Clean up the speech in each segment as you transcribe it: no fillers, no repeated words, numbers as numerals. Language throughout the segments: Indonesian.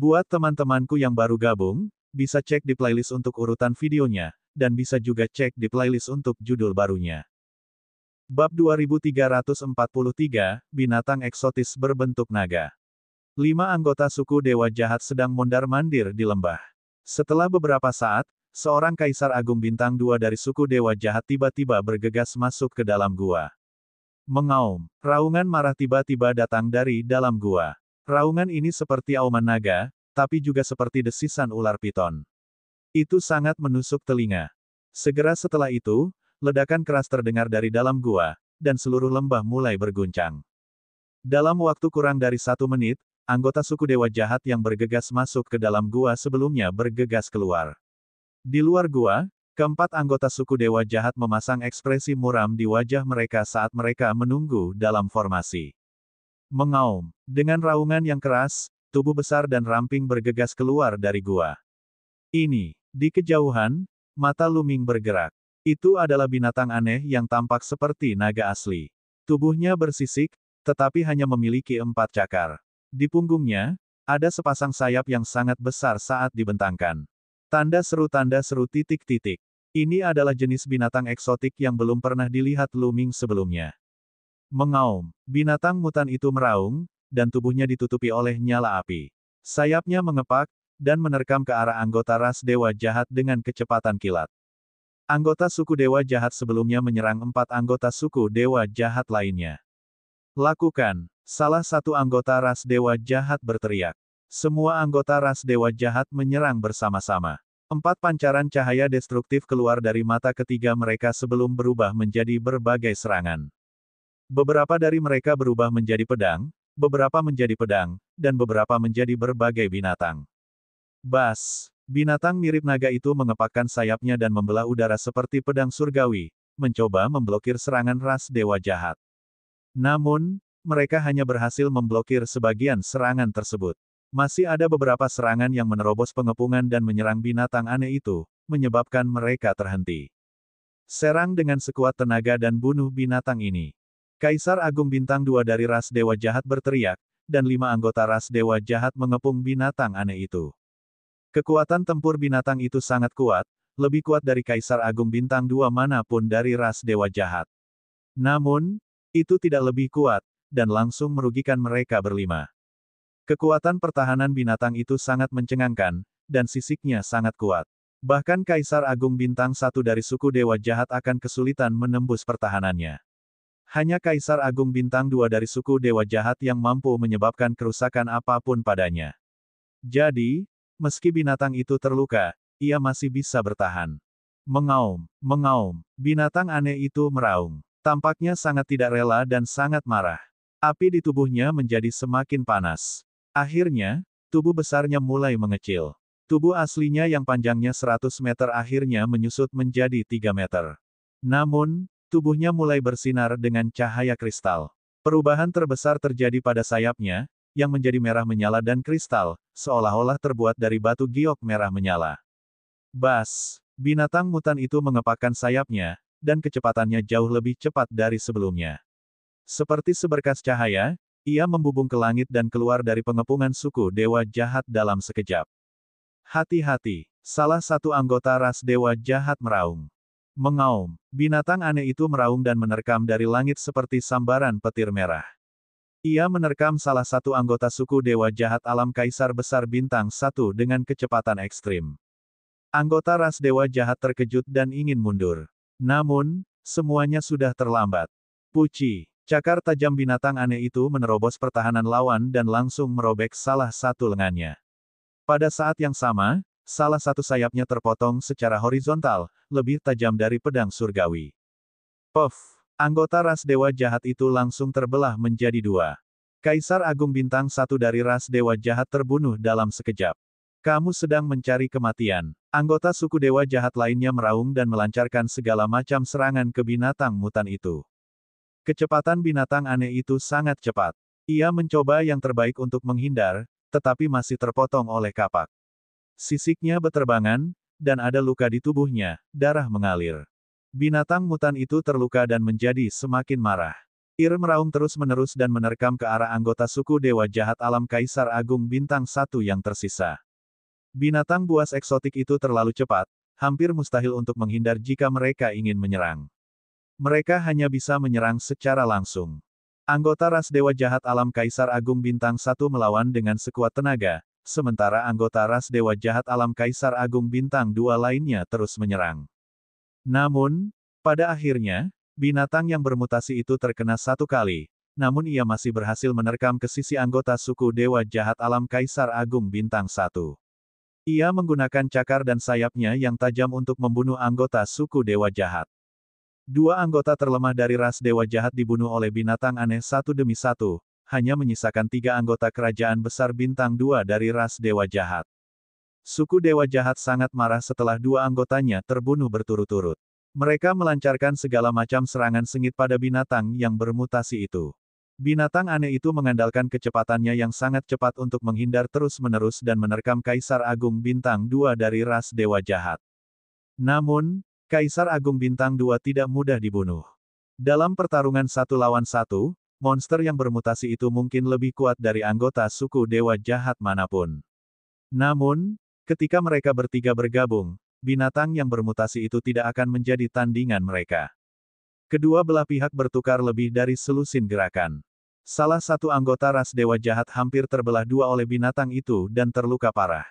Buat teman-temanku yang baru gabung, bisa cek di playlist untuk urutan videonya, dan bisa juga cek di playlist untuk judul barunya. Bab 2343, Binatang Eksotis Berbentuk Naga. 5 anggota suku Dewa Jahat sedang mondar-mandir di lembah. Setelah beberapa saat, seorang Kaisar Agung Bintang 2 dari suku Dewa Jahat tiba-tiba bergegas masuk ke dalam gua. Mengaum, raungan marah tiba-tiba datang dari dalam gua. Raungan ini seperti auman naga, tapi juga seperti desisan ular piton. Itu sangat menusuk telinga. Segera setelah itu, ledakan keras terdengar dari dalam gua, dan seluruh lembah mulai berguncang. Dalam waktu kurang dari 1 menit, anggota suku Dewa Jahat yang bergegas masuk ke dalam gua sebelumnya bergegas keluar. Di luar gua, keempat anggota suku Dewa Jahat memasang ekspresi muram di wajah mereka saat mereka menunggu dalam formasi. Mengaum. Dengan raungan yang keras, tubuh besar dan ramping bergegas keluar dari gua. Ini, di kejauhan, mata Luming bergerak. Itu adalah binatang aneh yang tampak seperti naga asli. Tubuhnya bersisik, tetapi hanya memiliki 4 cakar. Di punggungnya, ada sepasang sayap yang sangat besar saat dibentangkan. Tanda seru titik-titik. Ini adalah jenis binatang eksotik yang belum pernah dilihat Luming sebelumnya. Mengaum. Binatang mutan itu meraung, dan tubuhnya ditutupi oleh nyala api. Sayapnya mengepak, dan menerkam ke arah anggota ras Dewa Jahat dengan kecepatan kilat. Anggota suku Dewa Jahat sebelumnya menyerang 4 anggota suku Dewa Jahat lainnya. Lakukan. Salah satu anggota ras Dewa Jahat berteriak. Semua anggota ras Dewa Jahat menyerang bersama-sama. 4 pancaran cahaya destruktif keluar dari mata ketiga mereka sebelum berubah menjadi berbagai serangan. Beberapa dari mereka berubah menjadi pedang, beberapa menjadi pedang, dan beberapa menjadi berbagai binatang. Bas! Binatang mirip naga itu mengepakkan sayapnya dan membelah udara seperti pedang surgawi, mencoba memblokir serangan ras Dewa Jahat. Namun, mereka hanya berhasil memblokir sebagian serangan tersebut. Masih ada beberapa serangan yang menerobos pengepungan dan menyerang binatang aneh itu, menyebabkan mereka terhenti. Serang dengan sekuat tenaga dan bunuh binatang ini. Kaisar Agung Bintang 2 dari ras Dewa Jahat berteriak, dan 5 anggota ras Dewa Jahat mengepung binatang aneh itu. Kekuatan tempur binatang itu sangat kuat, lebih kuat dari Kaisar Agung Bintang 2 manapun dari ras Dewa Jahat. Namun, itu tidak lebih kuat, dan langsung merugikan mereka berlima. Kekuatan pertahanan binatang itu sangat mencengangkan, dan sisiknya sangat kuat. Bahkan Kaisar Agung Bintang 1 dari suku Dewa Jahat akan kesulitan menembus pertahanannya. Hanya Kaisar Agung Bintang 2 dari suku Dewa Jahat yang mampu menyebabkan kerusakan apapun padanya. Jadi, meski binatang itu terluka, ia masih bisa bertahan. Mengaum, binatang aneh itu meraung. Tampaknya sangat tidak rela dan sangat marah. Api di tubuhnya menjadi semakin panas. Akhirnya, tubuh besarnya mulai mengecil. Tubuh aslinya yang panjangnya 100 meter akhirnya menyusut menjadi 3 meter. Namun, tubuhnya mulai bersinar dengan cahaya kristal. Perubahan terbesar terjadi pada sayapnya, yang menjadi merah menyala dan kristal, seolah-olah terbuat dari batu giok merah menyala. Bas! Binatang mutan itu mengepakkan sayapnya, dan kecepatannya jauh lebih cepat dari sebelumnya. Seperti seberkas cahaya, ia membubung ke langit dan keluar dari pengepungan suku Dewa Jahat dalam sekejap. Hati-hati! Salah satu anggota ras Dewa Jahat meraung. Mengaum. Binatang aneh itu meraung dan menerkam dari langit seperti sambaran petir merah. Ia menerkam salah satu anggota suku Dewa Jahat alam Kaisar Besar Bintang 1 dengan kecepatan ekstrim. Anggota ras Dewa Jahat terkejut dan ingin mundur. Namun, semuanya sudah terlambat. Puci. Cakar tajam binatang aneh itu menerobos pertahanan lawan dan langsung merobek salah satu lengannya. Pada saat yang sama, salah satu sayapnya terpotong secara horizontal, lebih tajam dari pedang surgawi. Puff! Anggota ras Dewa Jahat itu langsung terbelah menjadi 2. Kaisar Agung Bintang 1 dari ras Dewa Jahat terbunuh dalam sekejap. Kamu sedang mencari kematian. Anggota suku Dewa Jahat lainnya meraung dan melancarkan segala macam serangan ke binatang mutan itu. Kecepatan binatang aneh itu sangat cepat. Ia mencoba yang terbaik untuk menghindar, tetapi masih terpotong oleh kapak. Sisiknya beterbangan, dan ada luka di tubuhnya, darah mengalir. Binatang mutan itu terluka dan menjadi semakin marah. Ir meraung terus-menerus dan menerkam ke arah anggota suku Dewa Jahat Alam Kaisar Agung Bintang 1 yang tersisa. Binatang buas eksotik itu terlalu cepat, hampir mustahil untuk menghindar jika mereka ingin menyerang. Mereka hanya bisa menyerang secara langsung. Anggota ras Dewa Jahat Alam Kaisar Agung Bintang 1 melawan dengan sekuat tenaga, sementara anggota ras Dewa Jahat Alam Kaisar Agung Bintang 2 lainnya terus menyerang. Namun, pada akhirnya, binatang yang bermutasi itu terkena satu kali, namun ia masih berhasil menerkam ke sisi anggota suku Dewa Jahat Alam Kaisar Agung Bintang 1. Ia menggunakan cakar dan sayapnya yang tajam untuk membunuh anggota suku Dewa Jahat. Dua anggota terlemah dari ras Dewa Jahat dibunuh oleh binatang aneh satu demi satu, hanya menyisakan 3 anggota kerajaan besar bintang 2 dari ras Dewa Jahat. Suku Dewa Jahat sangat marah setelah 2 anggotanya terbunuh berturut-turut. Mereka melancarkan segala macam serangan sengit pada binatang yang bermutasi itu. Binatang aneh itu mengandalkan kecepatannya yang sangat cepat untuk menghindar terus-menerus dan menerkam Kaisar Agung Bintang 2 dari ras Dewa Jahat. Namun, Kaisar Agung Bintang 2 tidak mudah dibunuh. Dalam pertarungan 1 lawan 1, monster yang bermutasi itu mungkin lebih kuat dari anggota suku Dewa Jahat manapun. Namun, ketika mereka bertiga bergabung, binatang yang bermutasi itu tidak akan menjadi tandingan mereka. Kedua belah pihak bertukar lebih dari selusin gerakan. Salah satu anggota ras Dewa Jahat hampir terbelah 2 oleh binatang itu dan terluka parah.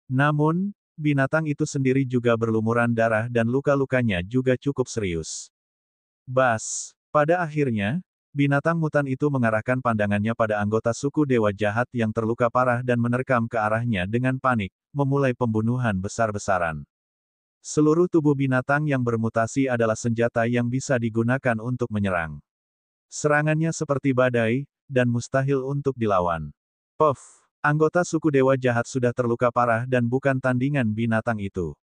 Namun, binatang itu sendiri juga berlumuran darah dan luka-lukanya juga cukup serius. Bas! Pada akhirnya, binatang mutan itu mengarahkan pandangannya pada anggota suku Dewa Jahat yang terluka parah dan menerkam ke arahnya dengan panik, memulai pembunuhan besar-besaran. Seluruh tubuh binatang yang bermutasi adalah senjata yang bisa digunakan untuk menyerang. Serangannya seperti badai, dan mustahil untuk dilawan. Puff! Anggota suku Dewa Jahat sudah terluka parah dan bukan tandingan binatang itu.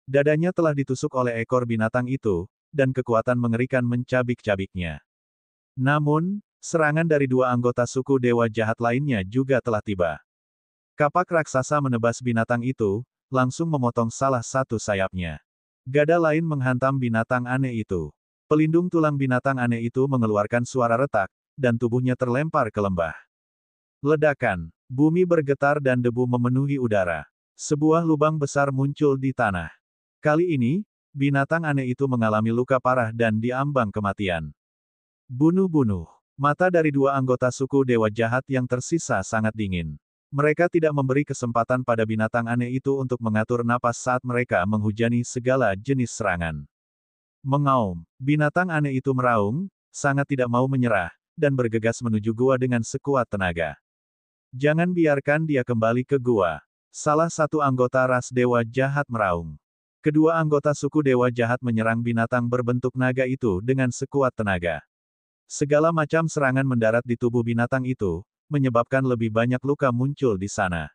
Dadanya telah ditusuk oleh ekor binatang itu, dan kekuatan mengerikan mencabik-cabiknya. Namun, serangan dari 2 anggota suku Dewa Jahat lainnya juga telah tiba. Kapak raksasa menebas binatang itu, langsung memotong salah satu sayapnya. Gada lain menghantam binatang aneh itu. Pelindung tulang binatang aneh itu mengeluarkan suara retak, dan tubuhnya terlempar ke lembah. Ledakan. Bumi bergetar dan debu memenuhi udara. Sebuah lubang besar muncul di tanah. Kali ini, binatang aneh itu mengalami luka parah dan diambang kematian. Bunuh-bunuh. Mata dari 2 anggota suku Dewa Jahat yang tersisa sangat dingin. Mereka tidak memberi kesempatan pada binatang aneh itu untuk mengatur napas saat mereka menghujani segala jenis serangan. Mengaum. Binatang aneh itu meraung, sangat tidak mau menyerah, dan bergegas menuju gua dengan sekuat tenaga. Jangan biarkan dia kembali ke gua. Salah satu anggota ras Dewa Jahat meraung. Kedua anggota suku Dewa Jahat menyerang binatang berbentuk naga itu dengan sekuat tenaga. Segala macam serangan mendarat di tubuh binatang itu, menyebabkan lebih banyak luka muncul di sana.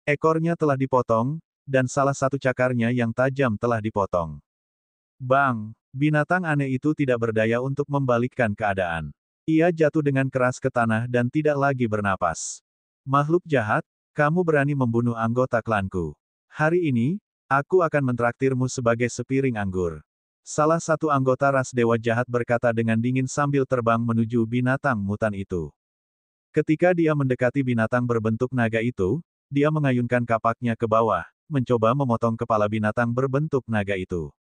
Ekornya telah dipotong, dan salah satu cakarnya yang tajam telah dipotong. Bang! Binatang aneh itu tidak berdaya untuk membalikkan keadaan. Ia jatuh dengan keras ke tanah dan tidak lagi bernapas. Makhluk jahat, kamu berani membunuh anggota klanku. Hari ini, aku akan mentraktirmu sebagai sepiring anggur. Salah satu anggota ras Dewa Jahat berkata dengan dingin sambil terbang menuju binatang mutan itu. Ketika dia mendekati binatang berbentuk naga itu, dia mengayunkan kapaknya ke bawah, mencoba memotong kepala binatang berbentuk naga itu.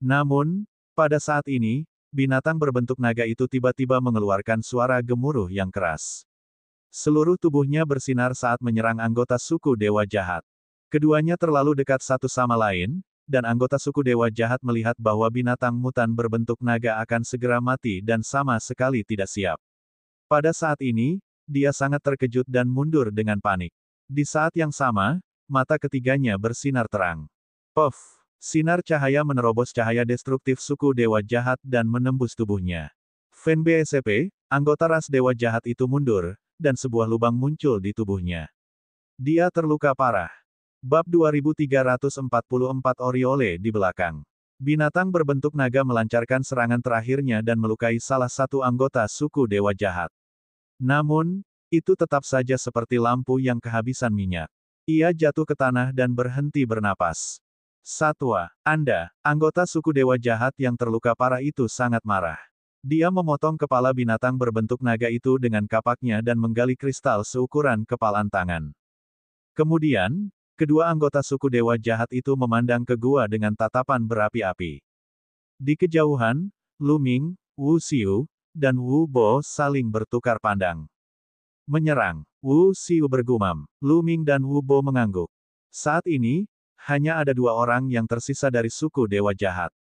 Namun, pada saat ini, binatang berbentuk naga itu tiba-tiba mengeluarkan suara gemuruh yang keras. Seluruh tubuhnya bersinar saat menyerang anggota suku Dewa Jahat. Keduanya terlalu dekat satu sama lain, dan anggota suku Dewa Jahat melihat bahwa binatang mutan berbentuk naga akan segera mati dan sama sekali tidak siap. Pada saat ini, dia sangat terkejut dan mundur dengan panik. Di saat yang sama, mata ketiganya bersinar terang. Puff! Sinar cahaya menerobos cahaya destruktif suku Dewa Jahat dan menembus tubuhnya. Fen BSP, anggota ras Dewa Jahat itu mundur, dan sebuah lubang muncul di tubuhnya. Dia terluka parah. Bab 2344 Oriole di belakang. Binatang berbentuk naga melancarkan serangan terakhirnya dan melukai salah satu anggota suku Dewa Jahat. Namun, itu tetap saja seperti lampu yang kehabisan minyak. Ia jatuh ke tanah dan berhenti bernapas. Satwa, Anda, anggota suku Dewa Jahat yang terluka parah itu sangat marah. Dia memotong kepala binatang berbentuk naga itu dengan kapaknya dan menggali kristal seukuran kepalan tangan. Kemudian, kedua anggota suku Dewa Jahat itu memandang ke gua dengan tatapan berapi-api. Di kejauhan, Lu Ming, Wu Xiu, dan Wu Bo saling bertukar pandang. Menyerang, Wu Xiu bergumam. Lu Ming dan Wu Bo mengangguk. Saat ini, hanya ada dua orang yang tersisa dari suku Dewa Jahat.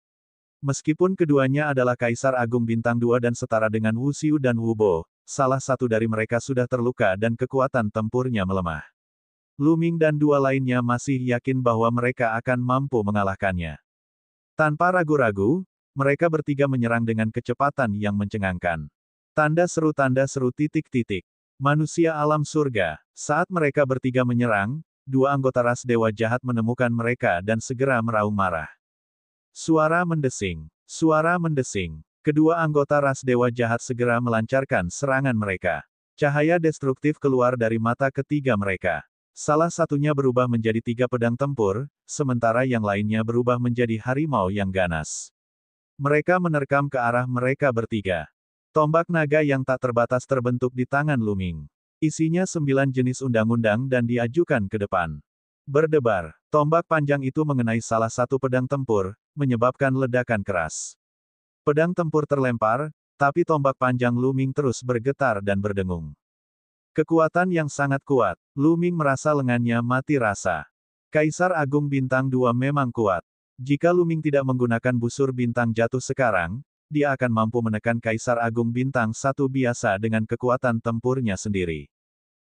Meskipun keduanya adalah Kaisar Agung Bintang 2 dan setara dengan Wu Xiu dan Wu Bo, salah satu dari mereka sudah terluka dan kekuatan tempurnya melemah. Lu Ming dan dua lainnya masih yakin bahwa mereka akan mampu mengalahkannya. Tanpa ragu-ragu, mereka bertiga menyerang dengan kecepatan yang mencengangkan. Tanda seru titik-titik. Manusia alam surga. Saat mereka bertiga menyerang, dua anggota ras Dewa Jahat menemukan mereka dan segera meraung marah. Suara mendesing. Suara mendesing. Kedua anggota ras Dewa Jahat segera melancarkan serangan mereka. Cahaya destruktif keluar dari mata ketiga mereka. Salah satunya berubah menjadi 3 pedang tempur, sementara yang lainnya berubah menjadi harimau yang ganas. Mereka menerkam ke arah mereka bertiga. Tombak naga yang tak terbatas terbentuk di tangan Lu Ming. Isinya 9 jenis undang-undang dan diajukan ke depan. Berdebar, tombak panjang itu mengenai salah satu pedang tempur, menyebabkan ledakan keras. Pedang tempur terlempar, tapi tombak panjang Lu Ming terus bergetar dan berdengung. Kekuatan yang sangat kuat, Lu Ming merasa lengannya mati rasa. Kaisar Agung Bintang 2 memang kuat. Jika Lu Ming tidak menggunakan busur bintang jatuh sekarang, dia akan mampu menekan Kaisar Agung Bintang 1 biasa dengan kekuatan tempurnya sendiri.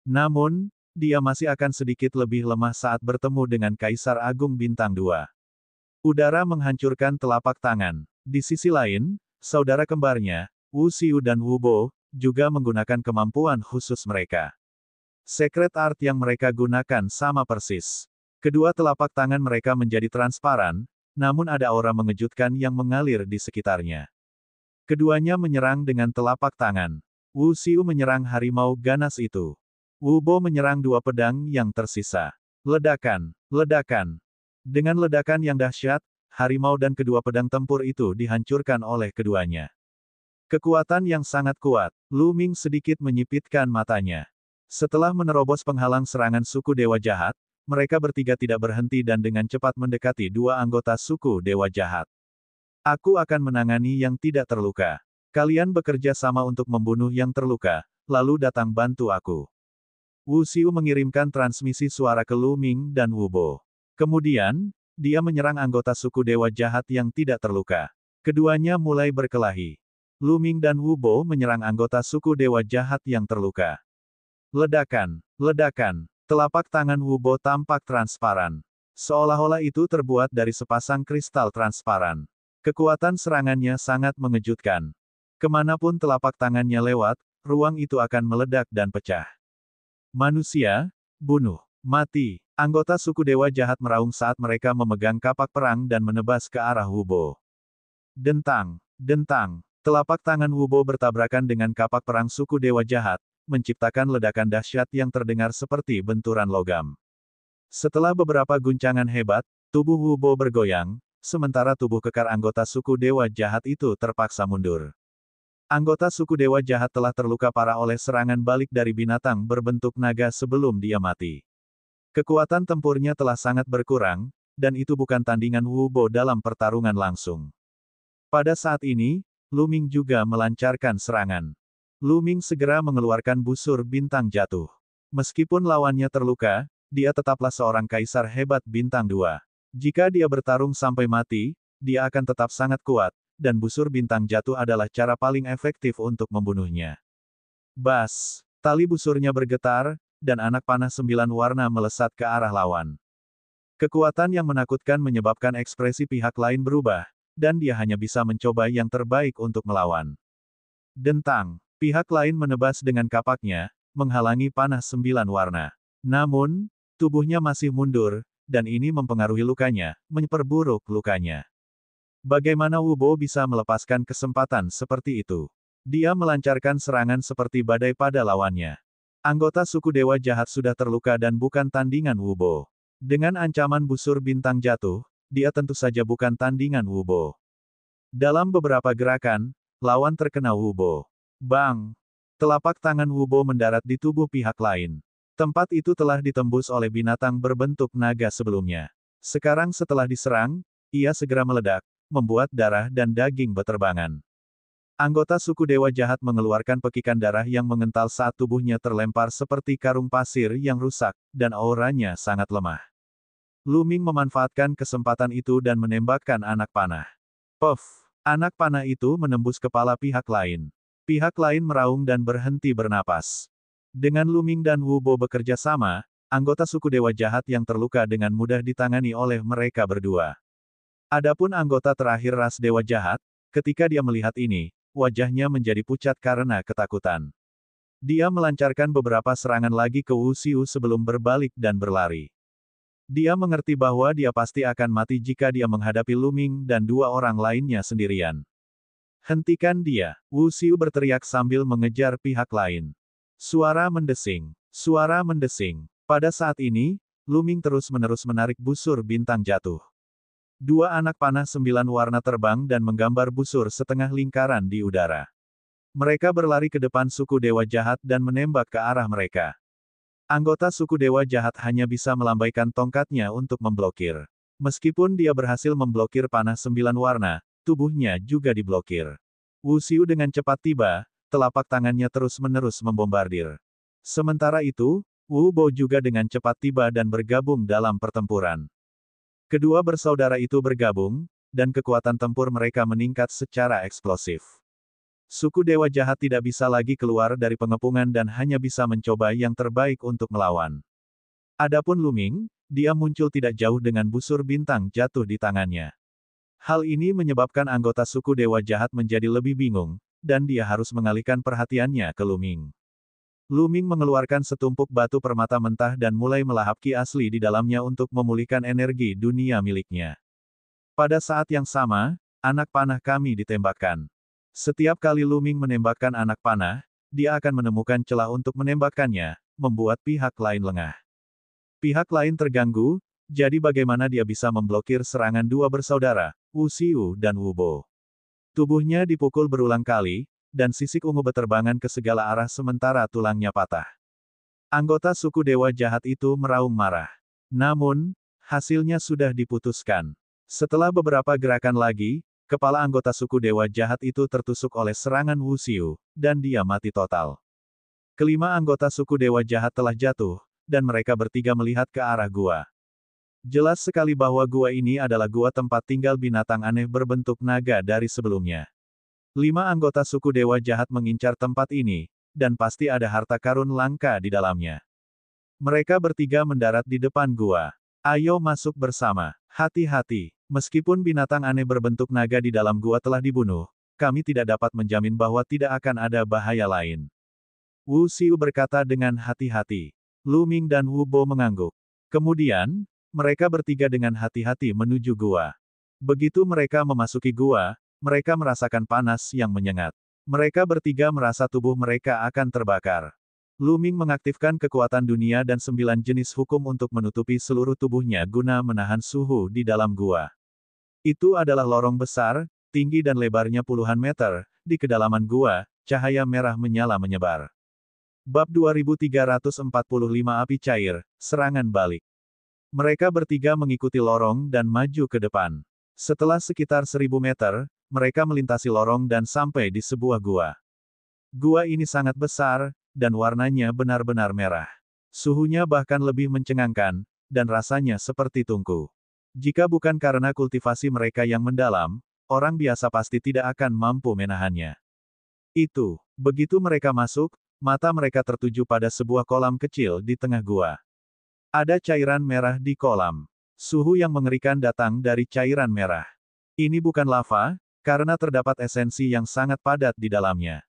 Namun, dia masih akan sedikit lebih lemah saat bertemu dengan Kaisar Agung Bintang 2. Udara menghancurkan telapak tangan. Di sisi lain, saudara kembarnya, Wu Xiu dan Wu Bo, juga menggunakan kemampuan khusus mereka. Secret art yang mereka gunakan sama persis. Kedua telapak tangan mereka menjadi transparan, namun ada aura mengejutkan yang mengalir di sekitarnya. Keduanya menyerang dengan telapak tangan. Wu Xiu menyerang harimau ganas itu. Wu Bo menyerang dua pedang yang tersisa. Ledakan, ledakan. Dengan ledakan yang dahsyat, harimau dan kedua pedang tempur itu dihancurkan oleh keduanya. Kekuatan yang sangat kuat, Lu Ming sedikit menyipitkan matanya. Setelah menerobos penghalang serangan suku Dewa Jahat, mereka bertiga tidak berhenti dan dengan cepat mendekati dua anggota suku Dewa Jahat. Aku akan menangani yang tidak terluka. Kalian bekerja sama untuk membunuh yang terluka, lalu datang bantu aku. Wu Xiu mengirimkan transmisi suara ke Lu Ming dan Wu Bo. Kemudian, dia menyerang anggota suku Dewa Jahat yang tidak terluka. Keduanya mulai berkelahi. Lu Ming dan Wu Bo menyerang anggota suku Dewa Jahat yang terluka. Ledakan, ledakan. Telapak tangan Wu Bo tampak transparan. Seolah-olah itu terbuat dari sepasang kristal transparan. Kekuatan serangannya sangat mengejutkan. Kemanapun telapak tangannya lewat, ruang itu akan meledak dan pecah. Manusia, bunuh, mati. Anggota suku Dewa Jahat meraung saat mereka memegang kapak perang dan menebas ke arah Wu Bo. Dentang, dentang. Telapak tangan Wu Bo bertabrakan dengan kapak perang suku Dewa Jahat, menciptakan ledakan dahsyat yang terdengar seperti benturan logam. Setelah beberapa guncangan hebat, tubuh Wu Bo bergoyang, sementara tubuh kekar anggota suku Dewa Jahat itu terpaksa mundur. Anggota suku Dewa Jahat telah terluka parah oleh serangan balik dari binatang berbentuk naga sebelum dia mati. Kekuatan tempurnya telah sangat berkurang, dan itu bukan tandingan Wu Bo dalam pertarungan langsung. Pada saat ini, Lu Ming juga melancarkan serangan. Lu Ming segera mengeluarkan busur bintang jatuh. Meskipun lawannya terluka, dia tetaplah seorang kaisar hebat bintang 2. Jika dia bertarung sampai mati, dia akan tetap sangat kuat, dan busur bintang jatuh adalah cara paling efektif untuk membunuhnya. Bas! Tali busurnya bergetar, dan anak panah 9 warna melesat ke arah lawan. Kekuatan yang menakutkan menyebabkan ekspresi pihak lain berubah, dan dia hanya bisa mencoba yang terbaik untuk melawan. Dentang! Pihak lain menebas dengan kapaknya, menghalangi panah 9 warna. Namun, tubuhnya masih mundur, dan ini mempengaruhi lukanya, memperburuk lukanya. Bagaimana Wu Bo bisa melepaskan kesempatan seperti itu? Dia melancarkan serangan seperti badai pada lawannya. Anggota suku Dewa Jahat sudah terluka dan bukan tandingan Wu Bo. Dengan ancaman busur bintang jatuh, dia tentu saja bukan tandingan Wu Bo. Dalam beberapa gerakan, lawan terkena Wubo. Bang! Telapak tangan Wubo mendarat di tubuh pihak lain. Tempat itu telah ditembus oleh binatang berbentuk naga sebelumnya. Sekarang setelah diserang, ia segera meledak, membuat darah dan daging beterbangan. Anggota suku Dewa Jahat mengeluarkan pekikan darah yang mengental saat tubuhnya terlempar seperti karung pasir yang rusak, dan auranya sangat lemah. Lu Ming memanfaatkan kesempatan itu dan menembakkan anak panah. Puff! Anak panah itu menembus kepala pihak lain. Pihak lain meraung dan berhenti bernapas. Dengan Lu Ming dan Wu Bo bekerja sama, anggota suku Dewa Jahat yang terluka dengan mudah ditangani oleh mereka berdua. Adapun anggota terakhir ras Dewa Jahat, ketika dia melihat ini, wajahnya menjadi pucat karena ketakutan. Dia melancarkan beberapa serangan lagi ke Wu Xiu sebelum berbalik dan berlari. Dia mengerti bahwa dia pasti akan mati jika dia menghadapi Lu Ming dan dua orang lainnya sendirian. Hentikan dia! Wu Xiu berteriak sambil mengejar pihak lain. Suara mendesing. Suara mendesing. Pada saat ini, Lu Ming terus-menerus menarik busur bintang jatuh. Dua anak panah 9 warna terbang dan menggambar busur setengah lingkaran di udara. Mereka berlari ke depan suku Dewa Jahat dan menembak ke arah mereka. Anggota suku Dewa Jahat hanya bisa melambaikan tongkatnya untuk memblokir. Meskipun dia berhasil memblokir panah 9 warna, tubuhnya juga diblokir. Wu Xiu dengan cepat tiba, telapak tangannya terus-menerus membombardir. Sementara itu, Wu Bo juga dengan cepat tiba dan bergabung dalam pertempuran. Kedua bersaudara itu bergabung, dan kekuatan tempur mereka meningkat secara eksplosif. Suku Dewa Jahat tidak bisa lagi keluar dari pengepungan dan hanya bisa mencoba yang terbaik untuk melawan. Adapun Lu Ming, dia muncul tidak jauh dengan busur bintang jatuh di tangannya. Hal ini menyebabkan anggota suku Dewa Jahat menjadi lebih bingung, dan dia harus mengalihkan perhatiannya ke Lu Ming. Lu Ming mengeluarkan setumpuk batu permata mentah dan mulai melahap ki asli di dalamnya untuk memulihkan energi dunia miliknya. Pada saat yang sama, anak panah kami ditembakkan. Setiap kali Lu Ming menembakkan anak panah, dia akan menemukan celah untuk menembakkannya, membuat pihak lain lengah. Pihak lain terganggu, jadi bagaimana dia bisa memblokir serangan dua bersaudara, Wu Xiu dan Wu Bo. Tubuhnya dipukul berulang kali, dan sisik ungu beterbangan ke segala arah sementara tulangnya patah. Anggota suku Dewa Jahat itu meraung marah. Namun, hasilnya sudah diputuskan. Setelah beberapa gerakan lagi, kepala anggota suku Dewa Jahat itu tertusuk oleh serangan Wu Xiu, dan dia mati total. Kelima anggota suku Dewa Jahat telah jatuh, dan mereka bertiga melihat ke arah gua. Jelas sekali bahwa gua ini adalah gua tempat tinggal binatang aneh berbentuk naga dari sebelumnya. 5 anggota suku Dewa Jahat mengincar tempat ini, dan pasti ada harta karun langka di dalamnya. Mereka bertiga mendarat di depan gua. Ayo masuk bersama. Hati-hati, meskipun binatang aneh berbentuk naga di dalam gua telah dibunuh, kami tidak dapat menjamin bahwa tidak akan ada bahaya lain. Wu Xiu berkata dengan hati-hati. Lu Ming dan Wu Bo mengangguk. Kemudian, mereka bertiga dengan hati-hati menuju gua. Begitu mereka memasuki gua, mereka merasakan panas yang menyengat. Mereka bertiga merasa tubuh mereka akan terbakar. Lu Ming mengaktifkan kekuatan dunia dan 9 jenis hukum untuk menutupi seluruh tubuhnya guna menahan suhu di dalam gua. Itu adalah lorong besar, tinggi dan lebarnya puluhan meter, di kedalaman gua, cahaya merah menyala menyebar. Bab 2345 Api Cair, Serangan Balik. Mereka bertiga mengikuti lorong dan maju ke depan. Setelah sekitar 1000 meter, mereka melintasi lorong dan sampai di sebuah gua. Gua ini sangat besar, dan warnanya benar-benar merah. Suhunya bahkan lebih mencengangkan, dan rasanya seperti tungku. Jika bukan karena kultivasi mereka yang mendalam, orang biasa pasti tidak akan mampu menahannya. Begitu mereka masuk, mata mereka tertuju pada sebuah kolam kecil di tengah gua. Ada cairan merah di kolam. Suhu yang mengerikan datang dari cairan merah. Ini bukan lava, karena terdapat esensi yang sangat padat di dalamnya.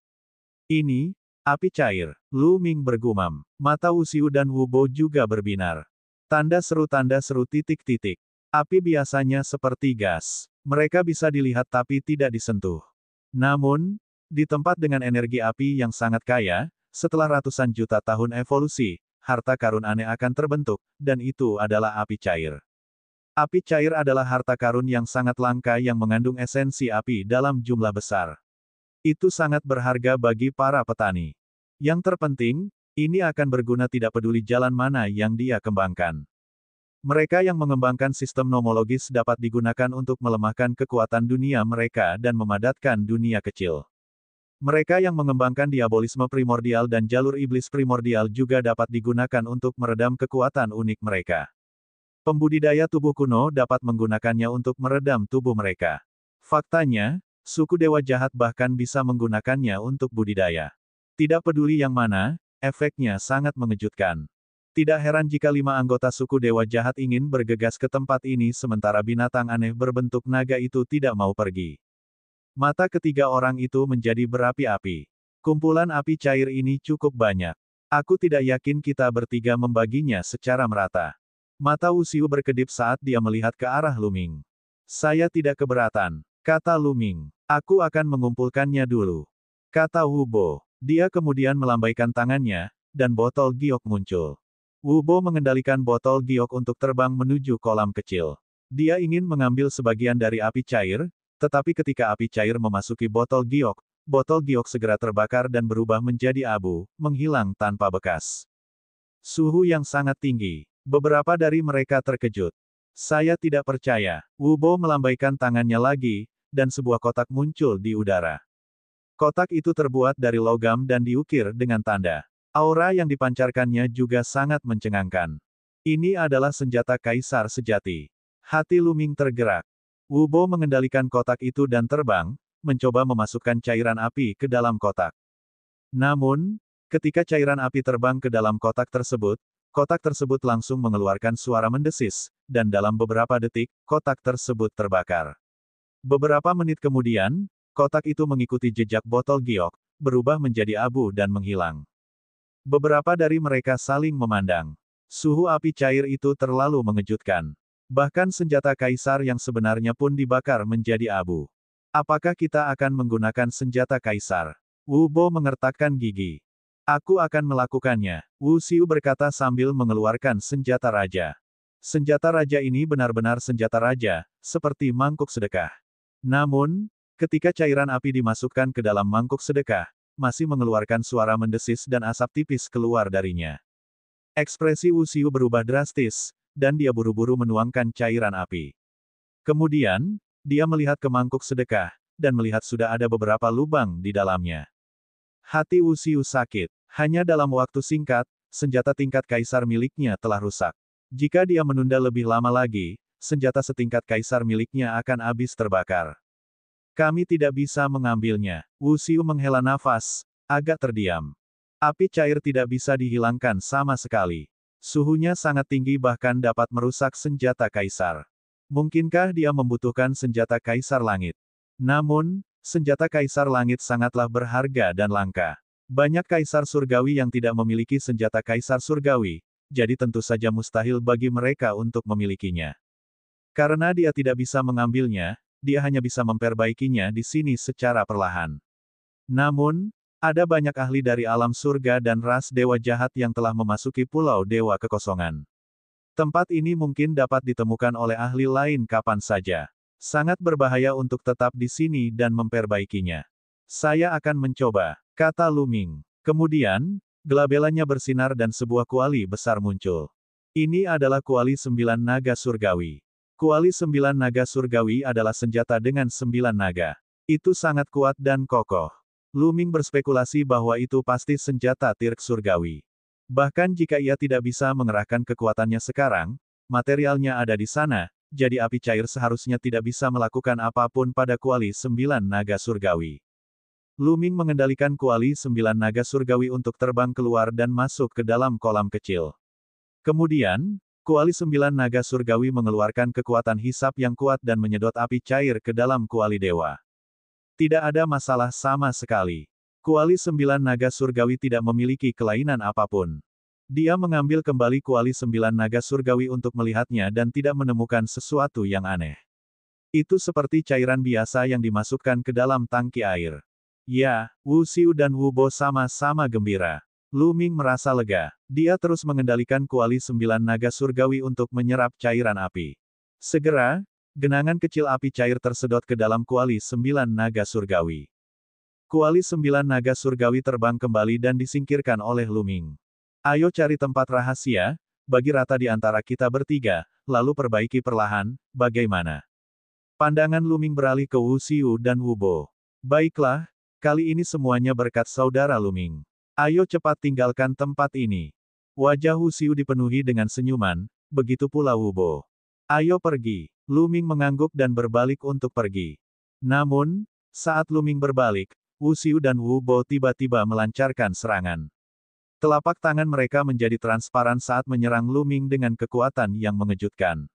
Ini, api cair, Lu Ming bergumam. Mata Wu Xiu dan Wu Bo juga berbinar. Tanda seru titik-titik. Api biasanya seperti gas. Mereka bisa dilihat tapi tidak disentuh. Namun, di tempat dengan energi api yang sangat kaya, setelah ratusan juta tahun evolusi, harta karun aneh akan terbentuk, dan itu adalah api cair. Api cair adalah harta karun yang sangat langka yang mengandung esensi api dalam jumlah besar. Itu sangat berharga bagi para petani. Yang terpenting, ini akan berguna tidak peduli jalan mana yang dia kembangkan. Mereka yang mengembangkan sistem nomologis dapat digunakan untuk melemahkan kekuatan dunia mereka dan memadatkan dunia kecil. Mereka yang mengembangkan diabolisme primordial dan jalur iblis primordial juga dapat digunakan untuk meredam kekuatan unik mereka. Pembudidaya tubuh kuno dapat menggunakannya untuk meredam tubuh mereka. Faktanya, suku dewa jahat bahkan bisa menggunakannya untuk budidaya. Tidak peduli yang mana, efeknya sangat mengejutkan. Tidak heran jika 5 anggota suku dewa jahat ingin bergegas ke tempat ini sementara binatang aneh berbentuk naga itu tidak mau pergi. Mata ketiga orang itu menjadi berapi-api. Kumpulan api cair ini cukup banyak. Aku tidak yakin kita bertiga membaginya secara merata. Mata Wu Xiu berkedip saat dia melihat ke arah Luming. Saya tidak keberatan, kata Luming. Aku akan mengumpulkannya dulu, kata Wu Bo. Dia kemudian melambaikan tangannya, dan botol giok muncul. Wu Bo mengendalikan botol giok untuk terbang menuju kolam kecil. Dia ingin mengambil sebagian dari api cair, tetapi ketika api cair memasuki botol giok segera terbakar dan berubah menjadi abu, menghilang tanpa bekas. Suhu yang sangat tinggi. Beberapa dari mereka terkejut. Saya tidak percaya. Wu Bo melambaikan tangannya lagi, dan sebuah kotak muncul di udara. Kotak itu terbuat dari logam dan diukir dengan tanda. Aura yang dipancarkannya juga sangat mencengangkan. Ini adalah senjata kaisar sejati. Hati Luming tergerak. Wu Bo mengendalikan kotak itu dan terbang, mencoba memasukkan cairan api ke dalam kotak. Namun, ketika cairan api terbang ke dalam kotak tersebut langsung mengeluarkan suara mendesis, dan dalam beberapa detik, kotak tersebut terbakar. Beberapa menit kemudian, kotak itu mengikuti jejak botol giok, berubah menjadi abu dan menghilang. Beberapa dari mereka saling memandang. Suhu api cair itu terlalu mengejutkan. Bahkan senjata kaisar yang sebenarnya pun dibakar menjadi abu. Apakah kita akan menggunakan senjata kaisar? Wu Bo mengertakkan gigi. Aku akan melakukannya, Wu Xiu berkata sambil mengeluarkan senjata raja. Senjata raja ini benar-benar senjata raja, seperti mangkuk sedekah. Namun, ketika cairan api dimasukkan ke dalam mangkuk sedekah, masih mengeluarkan suara mendesis dan asap tipis keluar darinya. Ekspresi Wu Xiu berubah drastis, dan dia buru-buru menuangkan cairan api. Kemudian, dia melihat ke mangkuk sedekah, dan melihat sudah ada beberapa lubang di dalamnya. Hati Wu Xiu sakit. Hanya dalam waktu singkat, senjata tingkat kaisar miliknya telah rusak. Jika dia menunda lebih lama lagi, senjata setingkat kaisar miliknya akan habis terbakar. Kami tidak bisa mengambilnya. Wu Xiu menghela nafas, agak terdiam. Api cair tidak bisa dihilangkan sama sekali. Suhunya sangat tinggi bahkan dapat merusak senjata kaisar. Mungkinkah dia membutuhkan senjata kaisar langit? Namun, senjata kaisar langit sangatlah berharga dan langka. Banyak kaisar surgawi yang tidak memiliki senjata kaisar surgawi, jadi tentu saja mustahil bagi mereka untuk memilikinya. Karena dia tidak bisa mengambilnya, dia hanya bisa memperbaikinya di sini secara perlahan. Namun, ada banyak ahli dari alam surga dan ras dewa jahat yang telah memasuki Pulau Dewa Kekosongan. Tempat ini mungkin dapat ditemukan oleh ahli lain kapan saja. Sangat berbahaya untuk tetap di sini dan memperbaikinya. Saya akan mencoba, kata Luming. Kemudian, gelabelanya bersinar dan sebuah kuali besar muncul. Ini adalah kuali 9 naga surgawi. Kuali 9 naga surgawi adalah senjata dengan 9 naga. Itu sangat kuat dan kokoh. Luming berspekulasi bahwa itu pasti senjata Tirk surgawi. Bahkan jika ia tidak bisa mengerahkan kekuatannya sekarang, materialnya ada di sana, jadi api cair seharusnya tidak bisa melakukan apapun pada kuali 9 naga surgawi. Luming mengendalikan kuali 9 naga surgawi untuk terbang keluar dan masuk ke dalam kolam kecil. Kemudian, kuali 9 naga surgawi mengeluarkan kekuatan hisap yang kuat dan menyedot api cair ke dalam kuali dewa. Tidak ada masalah sama sekali. Kuali 9 naga surgawi tidak memiliki kelainan apapun. Dia mengambil kembali kuali 9 naga surgawi untuk melihatnya dan tidak menemukan sesuatu yang aneh. Itu seperti cairan biasa yang dimasukkan ke dalam tangki air. Ya, Wu Xiu dan Wu Bo sama-sama gembira. Luming merasa lega. Dia terus mengendalikan kuali 9 naga surgawi untuk menyerap cairan api. Segera, genangan kecil api cair tersedot ke dalam kuali 9 naga surgawi. Kuali 9 naga surgawi terbang kembali dan disingkirkan oleh Luming. Ayo cari tempat rahasia, bagi rata di antara kita bertiga, lalu perbaiki perlahan, bagaimana? Pandangan Luming beralih ke Wu Xiu dan Wu Bo. Baiklah, kali ini semuanya berkat saudara Luming. Ayo cepat tinggalkan tempat ini. Wajah Wu Xiu dipenuhi dengan senyuman, begitu pula Wu Bo. Ayo pergi. Luming mengangguk dan berbalik untuk pergi. Namun, saat Luming berbalik, Wu Xiu dan Wu Bo tiba-tiba melancarkan serangan. Telapak tangan mereka menjadi transparan saat menyerang Luming dengan kekuatan yang mengejutkan.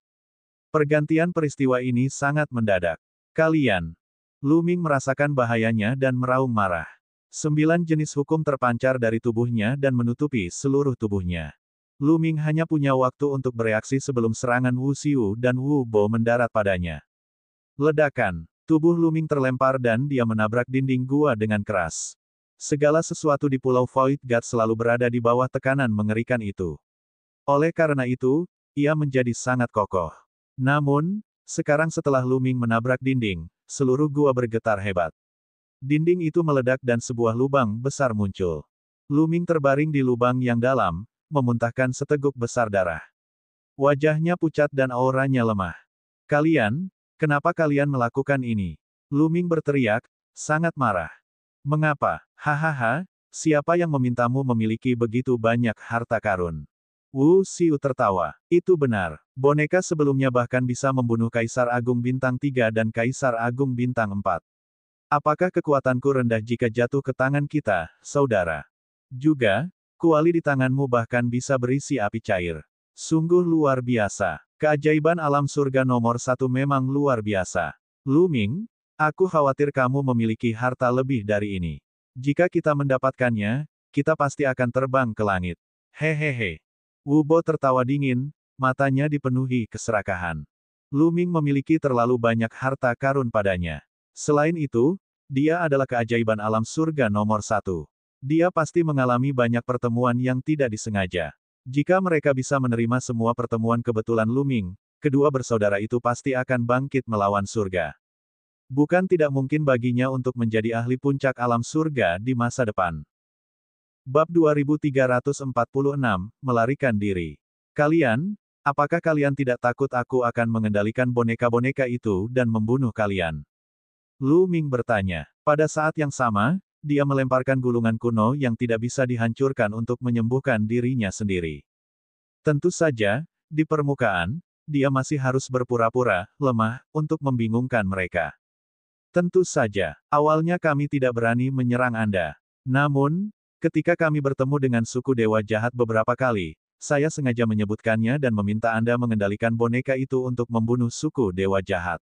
Pergantian peristiwa ini sangat mendadak. Kalian. Luming merasakan bahayanya dan meraung marah. 9 jenis hukum terpancar dari tubuhnya dan menutupi seluruh tubuhnya. Luming hanya punya waktu untuk bereaksi sebelum serangan Wu Xiu dan Wu Bo mendarat padanya. Ledakan. Tubuh Luming terlempar dan dia menabrak dinding gua dengan keras. Segala sesuatu di Pulau Void God selalu berada di bawah tekanan mengerikan itu. Oleh karena itu, ia menjadi sangat kokoh. Namun, sekarang setelah Luming menabrak dinding, seluruh gua bergetar hebat. Dinding itu meledak dan sebuah lubang besar muncul. Luming terbaring di lubang yang dalam, memuntahkan seteguk besar darah. Wajahnya pucat dan auranya lemah. Kalian, kenapa kalian melakukan ini? Luming berteriak, sangat marah. Mengapa? Hahaha, siapa yang memintamu memiliki begitu banyak harta karun? Wu Xiu tertawa. Itu benar. Boneka sebelumnya bahkan bisa membunuh Kaisar Agung Bintang 3 dan Kaisar Agung Bintang 4. Apakah kekuatanku rendah jika jatuh ke tangan kita, saudara? Juga, kuali di tanganmu bahkan bisa berisi api cair. Sungguh luar biasa. Keajaiban alam surga nomor 1 memang luar biasa. Luming, aku khawatir kamu memiliki harta lebih dari ini. Jika kita mendapatkannya, kita pasti akan terbang ke langit. Hehehe. Wu Bo tertawa dingin, matanya dipenuhi keserakahan. Luming memiliki terlalu banyak harta karun padanya. Selain itu, dia adalah keajaiban alam surga nomor 1. Dia pasti mengalami banyak pertemuan yang tidak disengaja. Jika mereka bisa menerima semua pertemuan kebetulan Luming, kedua bersaudara itu pasti akan bangkit melawan surga. Bukan tidak mungkin baginya untuk menjadi ahli puncak alam surga di masa depan. Bab 2346, Melarikan Diri. Kalian, apakah kalian tidak takut aku akan mengendalikan boneka-boneka itu dan membunuh kalian? Luming bertanya. Pada saat yang sama, dia melemparkan gulungan kuno yang tidak bisa dihancurkan untuk menyembuhkan dirinya sendiri. Tentu saja, di permukaan, dia masih harus berpura-pura lemah untuk membingungkan mereka. Tentu saja, awalnya kami tidak berani menyerang Anda. Namun, ketika kami bertemu dengan suku Dewa Jahat beberapa kali, saya sengaja menyebutkannya dan meminta Anda mengendalikan boneka itu untuk membunuh suku Dewa Jahat.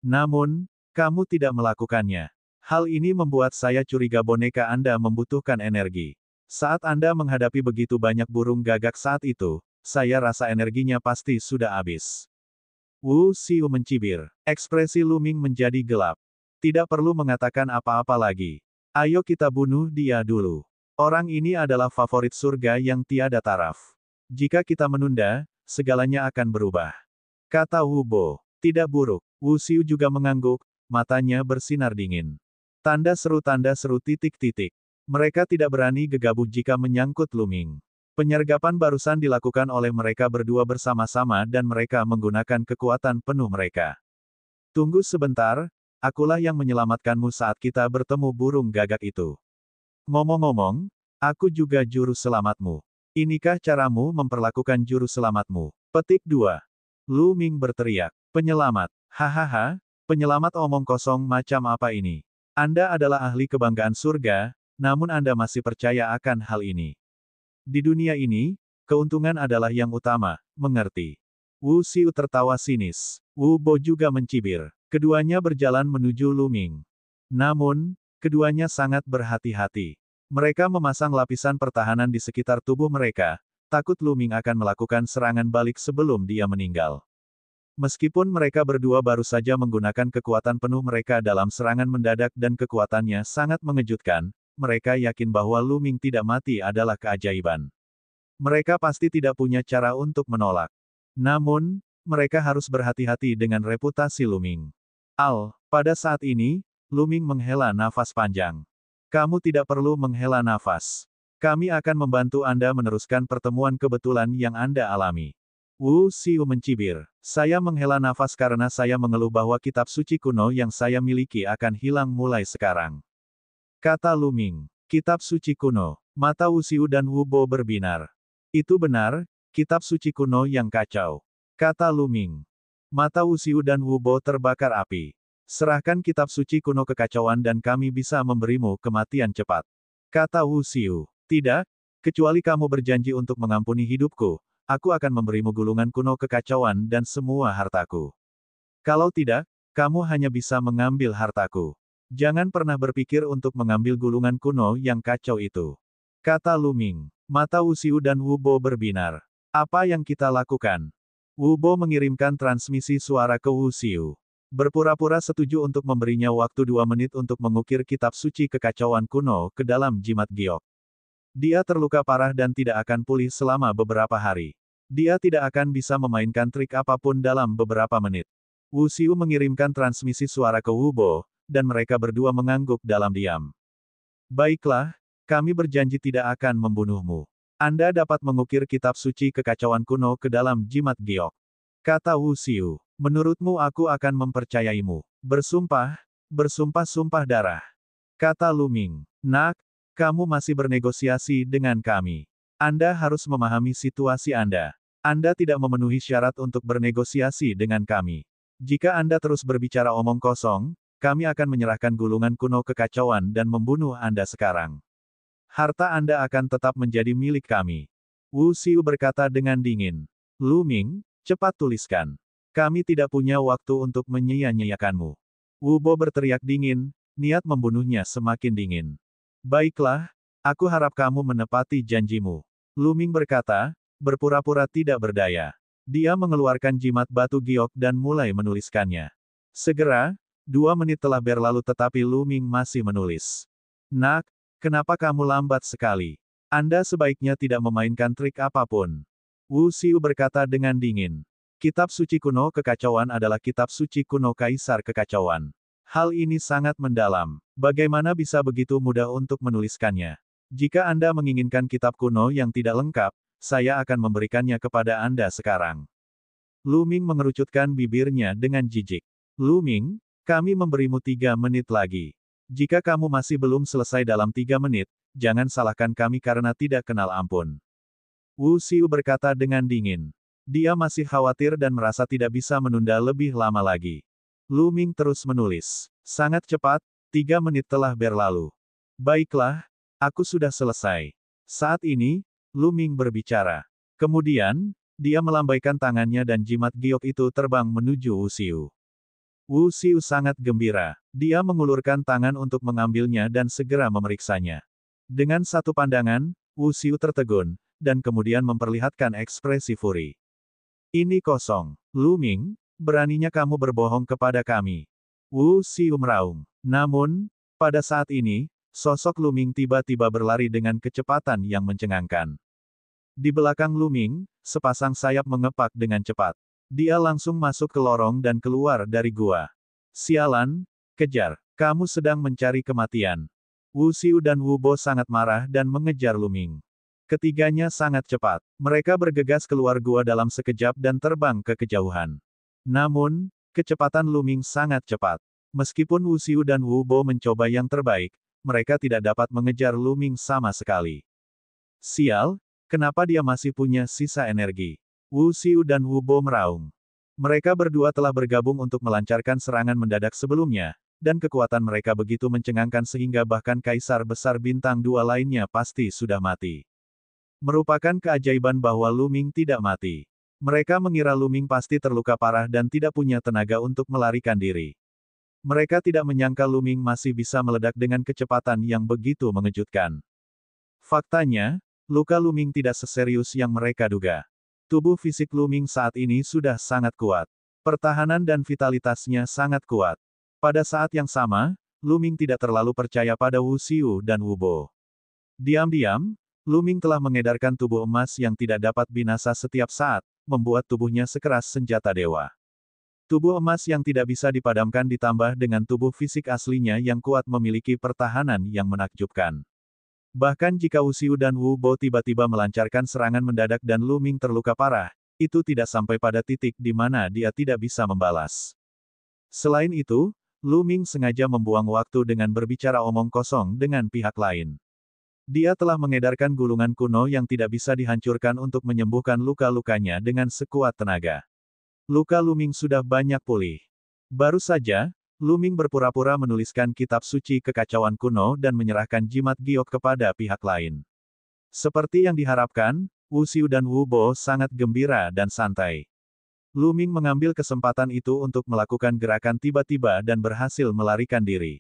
Namun, kamu tidak melakukannya. Hal ini membuat saya curiga boneka Anda membutuhkan energi. Saat Anda menghadapi begitu banyak burung gagak saat itu, saya rasa energinya pasti sudah habis. Wu Xiu mencibir. Ekspresi Luming menjadi gelap. Tidak perlu mengatakan apa-apa lagi. Ayo kita bunuh dia dulu. Orang ini adalah favorit surga yang tiada taraf. Jika kita menunda, segalanya akan berubah. Kata Wu Bo. Tidak buruk. Wu Xiu juga mengangguk, matanya bersinar dingin. Tanda seru titik-titik. Mereka tidak berani gegabah jika menyangkut Luming. Penyergapan barusan dilakukan oleh mereka berdua bersama-sama dan mereka menggunakan kekuatan penuh mereka. Tunggu sebentar, akulah yang menyelamatkanmu saat kita bertemu burung gagak itu. Ngomong-ngomong, aku juga juru selamatmu. Inikah caramu memperlakukan juru selamatmu? Petik 2. Luming berteriak. Penyelamat. Hahaha, penyelamat omong kosong macam apa ini? Anda adalah ahli kebanggaan surga, namun Anda masih percaya akan hal ini. Di dunia ini, keuntungan adalah yang utama, mengerti? Wu Xiu tertawa sinis. Wu Bo juga mencibir. Keduanya berjalan menuju Luming. Namun, keduanya sangat berhati-hati. Mereka memasang lapisan pertahanan di sekitar tubuh mereka, takut Luming akan melakukan serangan balik sebelum dia meninggal. Meskipun mereka berdua baru saja menggunakan kekuatan penuh mereka dalam serangan mendadak dan kekuatannya sangat mengejutkan, mereka yakin bahwa Luming tidak mati adalah keajaiban. Mereka pasti tidak punya cara untuk menolak. Namun, mereka harus berhati-hati dengan reputasi Luming. Pada saat ini, Luming menghela nafas panjang. Kamu tidak perlu menghela nafas. Kami akan membantu Anda meneruskan pertemuan kebetulan yang Anda alami. Wu Xiu mencibir. Saya menghela nafas karena saya mengeluh bahwa kitab suci kuno yang saya miliki akan hilang mulai sekarang. Kata Lu Ming. Kitab suci kuno. Mata Wu Xiu dan Wu Bo berbinar. Itu benar, kitab suci kuno yang kacau. Kata Lu Ming. Mata Wu Xiu dan Wu Bo terbakar api. Serahkan kitab suci kuno kekacauan dan kami bisa memberimu kematian cepat. Kata Wu Xiu. Tidak, kecuali kamu berjanji untuk mengampuni hidupku, aku akan memberimu gulungan kuno kekacauan dan semua hartaku. Kalau tidak, kamu hanya bisa mengambil hartaku. Jangan pernah berpikir untuk mengambil gulungan kuno yang kacau itu. Kata Lu Ming. Mata Wu Xiu dan Wu Bo berbinar. Apa yang kita lakukan? Wu Bo mengirimkan transmisi suara ke Wu Xiu. Berpura-pura setuju untuk memberinya waktu 2 menit untuk mengukir kitab suci kekacauan kuno ke dalam jimat giok. Dia terluka parah dan tidak akan pulih selama beberapa hari. Dia tidak akan bisa memainkan trik apapun dalam beberapa menit. Wu Xiu mengirimkan transmisi suara ke Wu Bo, dan mereka berdua mengangguk dalam diam. Baiklah, kami berjanji tidak akan membunuhmu. Anda dapat mengukir kitab suci kekacauan kuno ke dalam jimat giok. Kata Wu Xiu. Menurutmu aku akan mempercayaimu. Bersumpah, bersumpah-sumpah darah. Kata Lu Ming. Nak, kamu masih bernegosiasi dengan kami. Anda harus memahami situasi Anda. Anda tidak memenuhi syarat untuk bernegosiasi dengan kami. Jika Anda terus berbicara omong kosong, kami akan menyerahkan gulungan kuno kekacauan dan membunuh Anda sekarang. Harta Anda akan tetap menjadi milik kami. Wu Xiu berkata dengan dingin. Lu Ming, cepat tuliskan. Kami tidak punya waktu untuk menyia-nyiakanmu. Wu Bo berteriak dingin, niat membunuhnya semakin dingin. Baiklah, aku harap kamu menepati janjimu. Lu Ming berkata, berpura-pura tidak berdaya. Dia mengeluarkan jimat batu giok dan mulai menuliskannya. Segera, 2 menit telah berlalu tetapi Lu Ming masih menulis. Nak, kenapa kamu lambat sekali? Anda sebaiknya tidak memainkan trik apapun. Wu Xiu berkata dengan dingin. Kitab suci kuno kekacauan adalah kitab suci kuno Kaisar Kekacauan. Hal ini sangat mendalam. Bagaimana bisa begitu mudah untuk menuliskannya? Jika Anda menginginkan kitab kuno yang tidak lengkap, saya akan memberikannya kepada Anda sekarang. Lu Ming mengerucutkan bibirnya dengan jijik. Lu Ming, kami memberimu 3 menit lagi. Jika kamu masih belum selesai dalam 3 menit, jangan salahkan kami karena tidak kenal ampun. Wu Xiu berkata dengan dingin. Dia masih khawatir dan merasa tidak bisa menunda lebih lama lagi. Lu Ming terus menulis. Sangat cepat, 3 menit telah berlalu. Baiklah, aku sudah selesai. Saat ini, Lu Ming berbicara. Kemudian, dia melambaikan tangannya dan jimat giok itu terbang menuju Wu Xiu. Wu Xiu sangat gembira. Dia mengulurkan tangan untuk mengambilnya dan segera memeriksanya. Dengan satu pandangan, Wu Xiu tertegun, dan kemudian memperlihatkan ekspresi furi. Ini kosong. Lu Ming, beraninya kamu berbohong kepada kami. Wu Xiu meraung. Namun, pada saat ini, sosok Lu Ming tiba-tiba berlari dengan kecepatan yang mencengangkan. Di belakang Lu Ming, sepasang sayap mengepak dengan cepat. Dia langsung masuk ke lorong dan keluar dari gua. Sialan, kejar. Kamu sedang mencari kematian. Wu Xiu dan Wu Bo sangat marah dan mengejar Lu Ming. Ketiganya sangat cepat. Mereka bergegas keluar gua dalam sekejap dan terbang ke kejauhan. Namun, kecepatan Lu Ming sangat cepat. Meskipun Wu Xiu dan Wu Bo mencoba yang terbaik, mereka tidak dapat mengejar Lu Ming sama sekali. Sial, kenapa dia masih punya sisa energi? Wu Xiu dan Wu Bo meraung. Mereka berdua telah bergabung untuk melancarkan serangan mendadak sebelumnya, dan kekuatan mereka begitu mencengangkan sehingga bahkan Kaisar Besar Bintang 2 lainnya pasti sudah mati. Merupakan keajaiban bahwa Lu Ming tidak mati. Mereka mengira Lu Ming pasti terluka parah dan tidak punya tenaga untuk melarikan diri. Mereka tidak menyangka Lu Ming masih bisa meledak dengan kecepatan yang begitu mengejutkan. Faktanya, luka Lu Ming tidak seserius yang mereka duga. Tubuh fisik Lu Ming saat ini sudah sangat kuat. Pertahanan dan vitalitasnya sangat kuat. Pada saat yang sama, Lu Ming tidak terlalu percaya pada Wu Xiu dan Wu Bo. Diam-diam, Lu Ming telah mengedarkan tubuh emas yang tidak dapat binasa setiap saat, membuat tubuhnya sekeras senjata dewa. Tubuh emas yang tidak bisa dipadamkan ditambah dengan tubuh fisik aslinya yang kuat memiliki pertahanan yang menakjubkan. Bahkan jika Wu Xiu dan Wu Bo tiba-tiba melancarkan serangan mendadak dan Lu Ming terluka parah, itu tidak sampai pada titik di mana dia tidak bisa membalas. Selain itu, Lu Ming sengaja membuang waktu dengan berbicara omong kosong dengan pihak lain. Dia telah mengedarkan gulungan kuno yang tidak bisa dihancurkan untuk menyembuhkan luka-lukanya dengan sekuat tenaga. Luka Lu Ming sudah banyak pulih. Baru saja, Lu Ming berpura-pura menuliskan kitab suci kekacauan kuno dan menyerahkan jimat giok kepada pihak lain. Seperti yang diharapkan, Wu Xiu dan Wu Bo sangat gembira dan santai. Lu Ming mengambil kesempatan itu untuk melakukan gerakan tiba-tiba dan berhasil melarikan diri.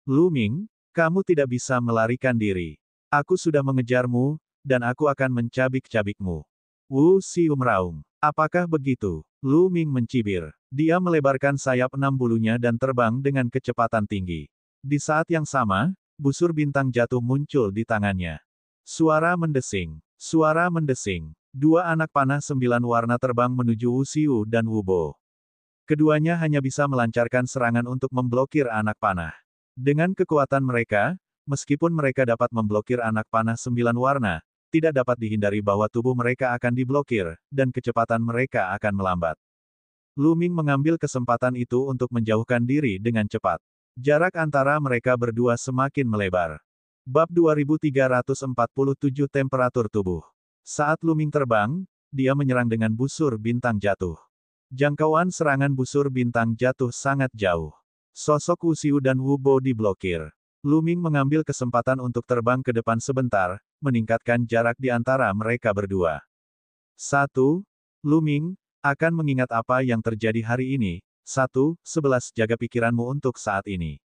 Lu Ming, kamu tidak bisa melarikan diri. Aku sudah mengejarmu, dan aku akan mencabik-cabikmu. Wu Xiu meraung. Apakah begitu? Lu Ming mencibir. Dia melebarkan sayap 6 bulunya dan terbang dengan kecepatan tinggi. Di saat yang sama, busur bintang jatuh muncul di tangannya. Suara mendesing. Suara mendesing. Dua anak panah 9 warna terbang menuju Wu Xiu dan Wu Bo. Keduanya hanya bisa melancarkan serangan untuk memblokir anak panah. Dengan kekuatan mereka, meskipun mereka dapat memblokir anak panah 9 warna, tidak dapat dihindari bahwa tubuh mereka akan diblokir, dan kecepatan mereka akan melambat. Lu Ming mengambil kesempatan itu untuk menjauhkan diri dengan cepat. Jarak antara mereka berdua semakin melebar. Bab 2347 Temperatur Tubuh. Saat Lu Ming terbang, dia menyerang dengan busur bintang jatuh. Jangkauan serangan busur bintang jatuh sangat jauh. Sosok Wu Xiu dan Wu Bo diblokir. Lu Ming mengambil kesempatan untuk terbang ke depan sebentar, meningkatkan jarak di antara mereka berdua. 1. Lu Ming, akan mengingat apa yang terjadi hari ini. 1.11 Jaga pikiranmu untuk saat ini.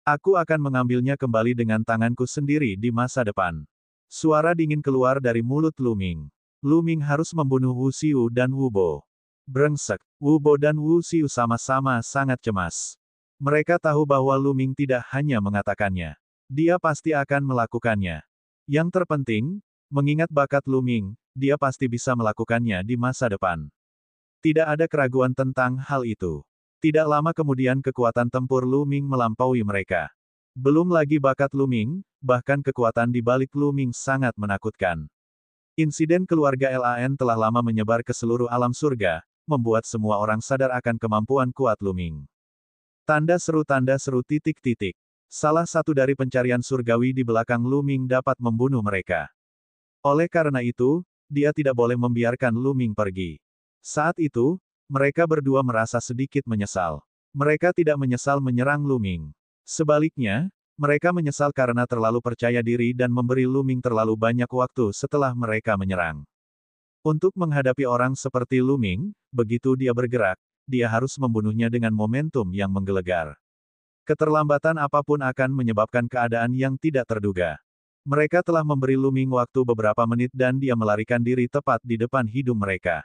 Aku akan mengambilnya kembali dengan tanganku sendiri di masa depan. Suara dingin keluar dari mulut Lu Ming. Lu Ming harus membunuh Wu Xiu dan Wu Bo. Brengsek, Wu Bo dan Wu Xiu sama-sama sangat cemas. Mereka tahu bahwa Lu Ming tidak hanya mengatakannya. Dia pasti akan melakukannya. Yang terpenting, mengingat bakat Lu Ming, dia pasti bisa melakukannya di masa depan. Tidak ada keraguan tentang hal itu. Tidak lama kemudian kekuatan tempur Lu Ming melampaui mereka. Belum lagi bakat Lu Ming, bahkan kekuatan di balik Lu Ming sangat menakutkan. Insiden keluarga Lan telah lama menyebar ke seluruh alam surga, membuat semua orang sadar akan kemampuan kuat Lu Ming. Tanda seru titik-titik. Salah satu dari pencarian surgawi di belakang Lu Ming dapat membunuh mereka. Oleh karena itu, dia tidak boleh membiarkan Lu Ming pergi. Saat itu, mereka berdua merasa sedikit menyesal. Mereka tidak menyesal menyerang Lu Ming. Sebaliknya, mereka menyesal karena terlalu percaya diri dan memberi Lu Ming terlalu banyak waktu setelah mereka menyerang. Untuk menghadapi orang seperti Lu Ming, begitu dia bergerak, dia harus membunuhnya dengan momentum yang menggelegar. Keterlambatan apapun akan menyebabkan keadaan yang tidak terduga. Mereka telah memberi Lu Ming waktu beberapa menit dan dia melarikan diri tepat di depan hidung mereka.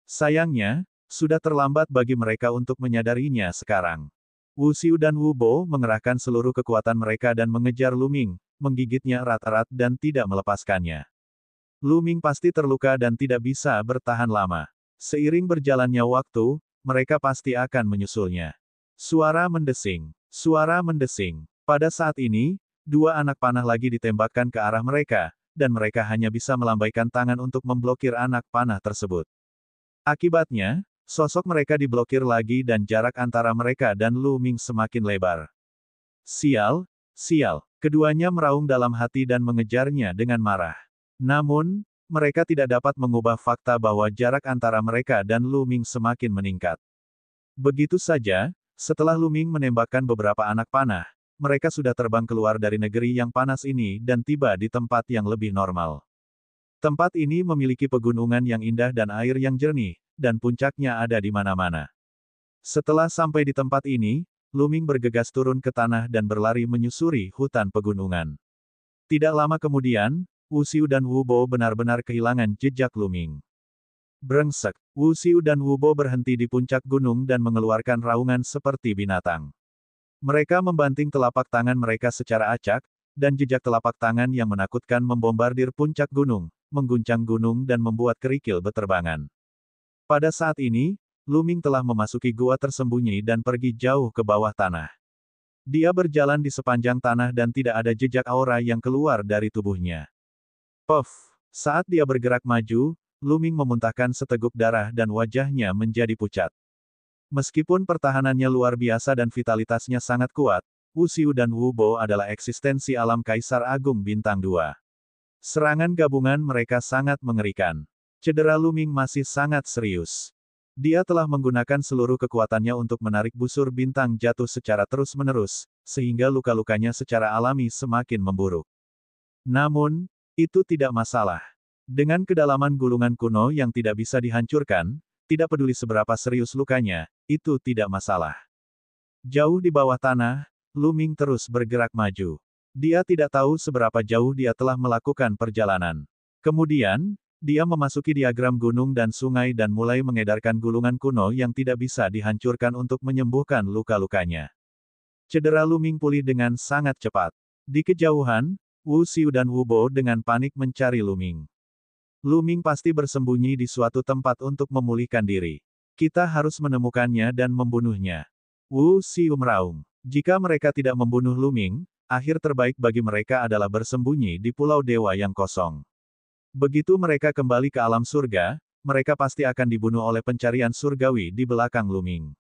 Sayangnya, sudah terlambat bagi mereka untuk menyadarinya sekarang. Wu Xiu dan Wu Bo mengerahkan seluruh kekuatan mereka dan mengejar Lu Ming, menggigitnya erat-erat dan tidak melepaskannya. Lu Ming pasti terluka dan tidak bisa bertahan lama. Seiring berjalannya waktu, mereka pasti akan menyusulnya. Suara mendesing. Suara mendesing. Pada saat ini, dua anak panah lagi ditembakkan ke arah mereka, dan mereka hanya bisa melambaikan tangan untuk memblokir anak panah tersebut. Akibatnya, sosok mereka diblokir lagi dan jarak antara mereka dan Lu Ming semakin lebar. Sial, sial. Keduanya meraung dalam hati dan mengejarnya dengan marah. Namun, mereka tidak dapat mengubah fakta bahwa jarak antara mereka dan Lu Ming semakin meningkat. Begitu saja, setelah Lu Ming menembakkan beberapa anak panah, mereka sudah terbang keluar dari negeri yang panas ini dan tiba di tempat yang lebih normal. Tempat ini memiliki pegunungan yang indah dan air yang jernih, dan puncaknya ada di mana-mana. Setelah sampai di tempat ini, Lu Ming bergegas turun ke tanah dan berlari menyusuri hutan pegunungan. Tidak lama kemudian, Wu Xiu dan Wu Bo benar-benar kehilangan jejak Lu Ming. Brengsek, Wu Xiu dan Wu Bo berhenti di puncak gunung dan mengeluarkan raungan seperti binatang. Mereka membanting telapak tangan mereka secara acak, dan jejak telapak tangan yang menakutkan membombardir puncak gunung, mengguncang gunung dan membuat kerikil beterbangan. Pada saat ini, Luming telah memasuki gua tersembunyi dan pergi jauh ke bawah tanah. Dia berjalan di sepanjang tanah dan tidak ada jejak aura yang keluar dari tubuhnya. Puff! Saat dia bergerak maju, Luming memuntahkan seteguk darah dan wajahnya menjadi pucat. Meskipun pertahanannya luar biasa dan vitalitasnya sangat kuat, Wu Xiu dan Wu Bo adalah eksistensi alam Kaisar Agung Bintang 2. Serangan gabungan mereka sangat mengerikan. Cedera Luming masih sangat serius. Dia telah menggunakan seluruh kekuatannya untuk menarik busur bintang jatuh secara terus-menerus, sehingga luka-lukanya secara alami semakin memburuk. Namun, itu tidak masalah. Dengan kedalaman gulungan kuno yang tidak bisa dihancurkan, tidak peduli seberapa serius lukanya, itu tidak masalah. Jauh di bawah tanah, Luming terus bergerak maju. Dia tidak tahu seberapa jauh dia telah melakukan perjalanan. Kemudian, dia memasuki diagram gunung dan sungai dan mulai mengedarkan gulungan kuno yang tidak bisa dihancurkan untuk menyembuhkan luka-lukanya. Cedera Luming pulih dengan sangat cepat. Di kejauhan, Wu Xiu dan Wu Bo dengan panik mencari Luming. Luming pasti bersembunyi di suatu tempat untuk memulihkan diri. Kita harus menemukannya dan membunuhnya. Wu Xiu meraung. Jika mereka tidak membunuh Luming, akhir terbaik bagi mereka adalah bersembunyi di Pulau Dewa yang kosong. Begitu mereka kembali ke alam surga, mereka pasti akan dibunuh oleh pencarian surgawi di belakang Luming.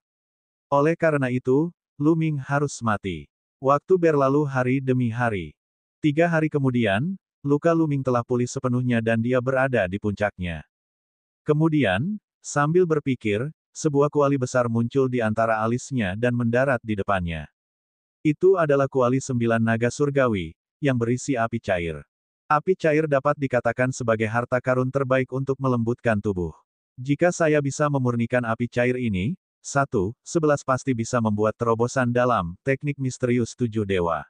Oleh karena itu, Luming harus mati. Waktu berlalu hari demi hari. 3 hari kemudian, luka Luming telah pulih sepenuhnya dan dia berada di puncaknya. Kemudian, sambil berpikir, sebuah kuali besar muncul di antara alisnya dan mendarat di depannya. Itu adalah kuali 9 naga surgawi, yang berisi api cair. Api cair dapat dikatakan sebagai harta karun terbaik untuk melembutkan tubuh. Jika saya bisa memurnikan api cair ini, 11 pasti bisa membuat terobosan dalam teknik misterius 7 dewa.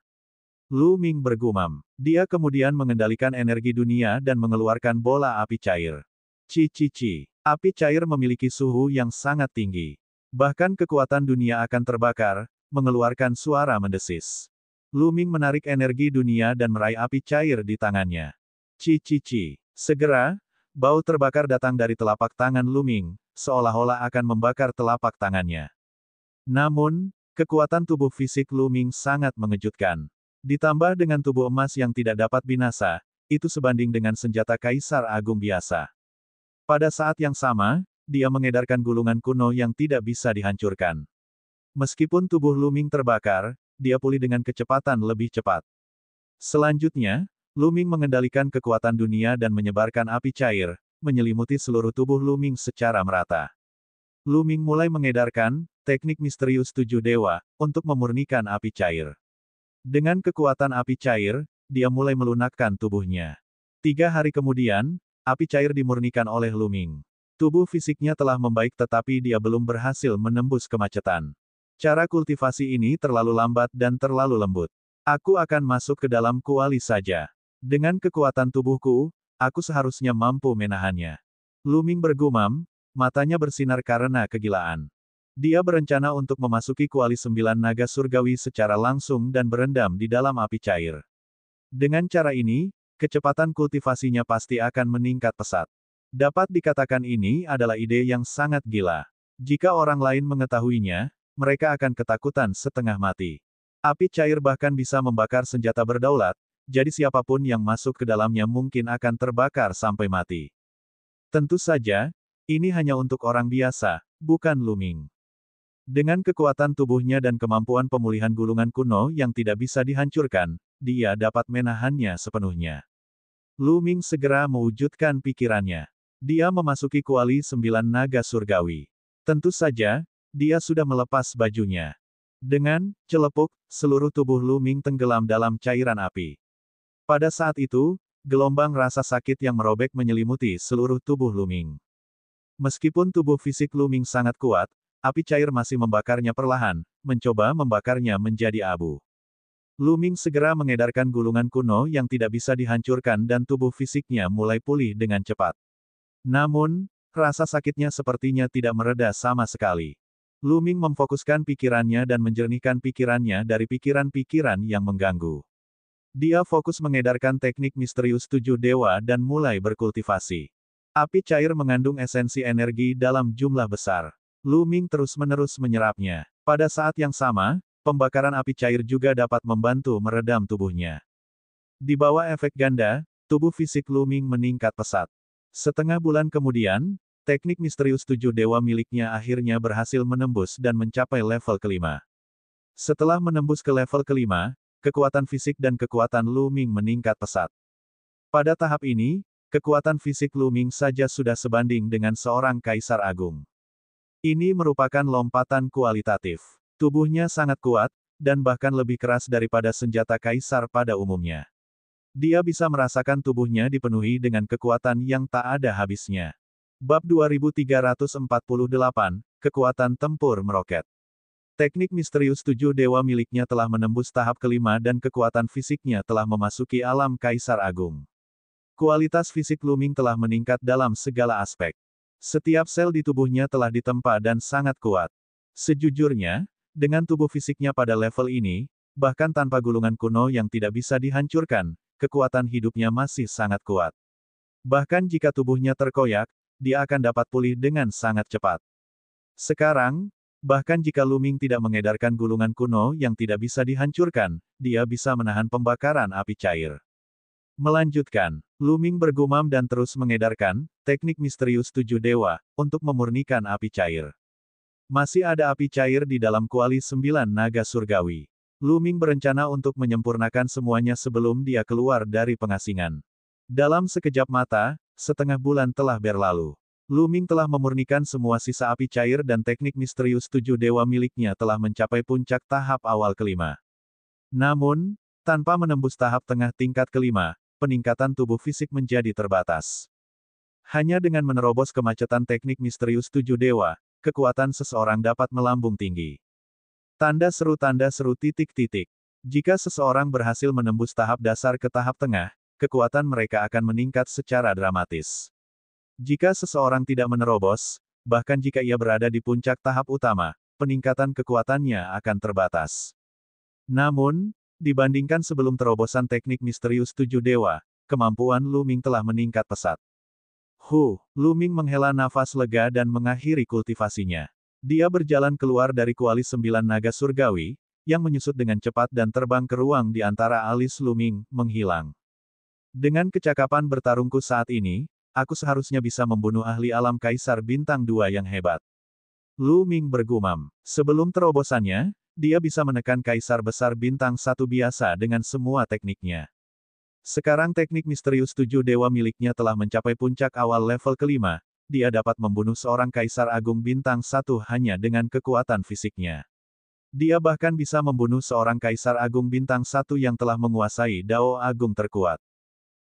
Luming bergumam. Dia kemudian mengendalikan energi dunia dan mengeluarkan bola api cair. Ci. Api cair memiliki suhu yang sangat tinggi. Bahkan kekuatan dunia akan terbakar, mengeluarkan suara mendesis. Luming menarik energi dunia dan meraih api cair di tangannya. Ci. Segera, bau terbakar datang dari telapak tangan Luming, seolah-olah akan membakar telapak tangannya. Namun, kekuatan tubuh fisik Luming sangat mengejutkan. Ditambah dengan tubuh emas yang tidak dapat binasa, itu sebanding dengan senjata Kaisar Agung biasa. Pada saat yang sama, dia mengedarkan gulungan kuno yang tidak bisa dihancurkan. Meskipun tubuh Luming terbakar, dia pulih dengan kecepatan lebih cepat. Selanjutnya, Luming mengendalikan kekuatan dunia dan menyebarkan api cair, menyelimuti seluruh tubuh Luming secara merata. Luming mulai mengedarkan teknik misterius 7 dewa untuk memurnikan api cair. Dengan kekuatan api cair, dia mulai melunakkan tubuhnya. 3 hari kemudian, api cair dimurnikan oleh Luming. Tubuh fisiknya telah membaik tetapi dia belum berhasil menembus kemacetan. Cara kultivasi ini terlalu lambat dan terlalu lembut. Aku akan masuk ke dalam kuali saja. Dengan kekuatan tubuhku, aku seharusnya mampu menahannya. Luming bergumam, matanya bersinar karena kegilaan. Dia berencana untuk memasuki kuali 9 naga surgawi secara langsung dan berendam di dalam api cair. Dengan cara ini, kecepatan kultivasinya pasti akan meningkat pesat. Dapat dikatakan ini adalah ide yang sangat gila. Jika orang lain mengetahuinya, mereka akan ketakutan setengah mati. Api cair bahkan bisa membakar senjata berdaulat, jadi siapapun yang masuk ke dalamnya mungkin akan terbakar sampai mati. Tentu saja, ini hanya untuk orang biasa, bukan Luming. Dengan kekuatan tubuhnya dan kemampuan pemulihan gulungan kuno yang tidak bisa dihancurkan, dia dapat menahannya sepenuhnya. Luming segera mewujudkan pikirannya. Dia memasuki kuali 9 naga surgawi. Tentu saja, dia sudah melepas bajunya. Dengan celepuk, seluruh tubuh Luming tenggelam dalam cairan api. Pada saat itu, gelombang rasa sakit yang merobek menyelimuti seluruh tubuh Luming. Meskipun tubuh fisik Luming sangat kuat, api cair masih membakarnya perlahan, mencoba membakarnya menjadi abu. Luming segera mengedarkan gulungan kuno yang tidak bisa dihancurkan dan tubuh fisiknya mulai pulih dengan cepat. Namun, rasa sakitnya sepertinya tidak mereda sama sekali. Luming memfokuskan pikirannya dan menjernihkan pikirannya dari pikiran-pikiran yang mengganggu. Dia fokus mengedarkan teknik misterius 7 dewa dan mulai berkultivasi. Api cair mengandung esensi energi dalam jumlah besar. Lu Ming terus-menerus menyerapnya. Pada saat yang sama, pembakaran api cair juga dapat membantu meredam tubuhnya. Di bawah efek ganda, tubuh fisik Lu Ming meningkat pesat. Setengah bulan kemudian, teknik misterius 7 dewa miliknya akhirnya berhasil menembus dan mencapai level kelima. Setelah menembus ke level kelima, kekuatan fisik dan kekuatan Lu Ming meningkat pesat. Pada tahap ini, kekuatan fisik Lu Ming saja sudah sebanding dengan seorang kaisar agung. Ini merupakan lompatan kualitatif. Tubuhnya sangat kuat, dan bahkan lebih keras daripada senjata kaisar pada umumnya. Dia bisa merasakan tubuhnya dipenuhi dengan kekuatan yang tak ada habisnya. Bab 2348, Kekuatan Tempur Meroket. Teknik misterius 7 dewa miliknya telah menembus tahap kelima dan kekuatan fisiknya telah memasuki alam kaisar agung. Kualitas fisik Lu Ming telah meningkat dalam segala aspek. Setiap sel di tubuhnya telah ditempa dan sangat kuat. Sejujurnya, dengan tubuh fisiknya pada level ini, bahkan tanpa gulungan kuno yang tidak bisa dihancurkan, kekuatan hidupnya masih sangat kuat. Bahkan jika tubuhnya terkoyak, dia akan dapat pulih dengan sangat cepat. Sekarang, bahkan jika Lu Ming tidak mengedarkan gulungan kuno yang tidak bisa dihancurkan, dia bisa menahan pembakaran api cair. Melanjutkan, Lu Ming bergumam dan terus mengedarkan teknik misterius 7 dewa untuk memurnikan api cair. Masih ada api cair di dalam kuali 9 naga surgawi. Lu Ming berencana untuk menyempurnakan semuanya sebelum dia keluar dari pengasingan. Dalam sekejap mata, setengah bulan telah berlalu. Lu Ming telah memurnikan semua sisa api cair dan teknik misterius 7 dewa miliknya telah mencapai puncak tahap awal kelima. Namun, tanpa menembus tahap tengah tingkat kelima, peningkatan tubuh fisik menjadi terbatas. Hanya dengan menerobos kemacetan teknik misterius 7 dewa, kekuatan seseorang dapat melambung tinggi. Tanda seru titik-titik. Jika seseorang berhasil menembus tahap dasar ke tahap tengah, kekuatan mereka akan meningkat secara dramatis. Jika seseorang tidak menerobos, bahkan jika ia berada di puncak tahap utama, peningkatan kekuatannya akan terbatas. Namun, dibandingkan sebelum terobosan teknik misterius 7 dewa, kemampuan Lu Ming telah meningkat pesat. Lu Ming menghela nafas lega dan mengakhiri kultivasinya. Dia berjalan keluar dari kuali 9 naga surgawi, yang menyusut dengan cepat dan terbang ke ruang di antara alis Lu Ming, menghilang. Dengan kecakapan bertarungku saat ini, aku seharusnya bisa membunuh ahli alam Kaisar Bintang 2 yang hebat. Lu Ming bergumam. Sebelum terobosannya, dia bisa menekan Kaisar Besar Bintang 1 biasa dengan semua tekniknya. Sekarang teknik misterius 7 dewa miliknya telah mencapai puncak awal level kelima, dia dapat membunuh seorang Kaisar Agung Bintang 1 hanya dengan kekuatan fisiknya. Dia bahkan bisa membunuh seorang Kaisar Agung Bintang 1 yang telah menguasai Dao Agung terkuat.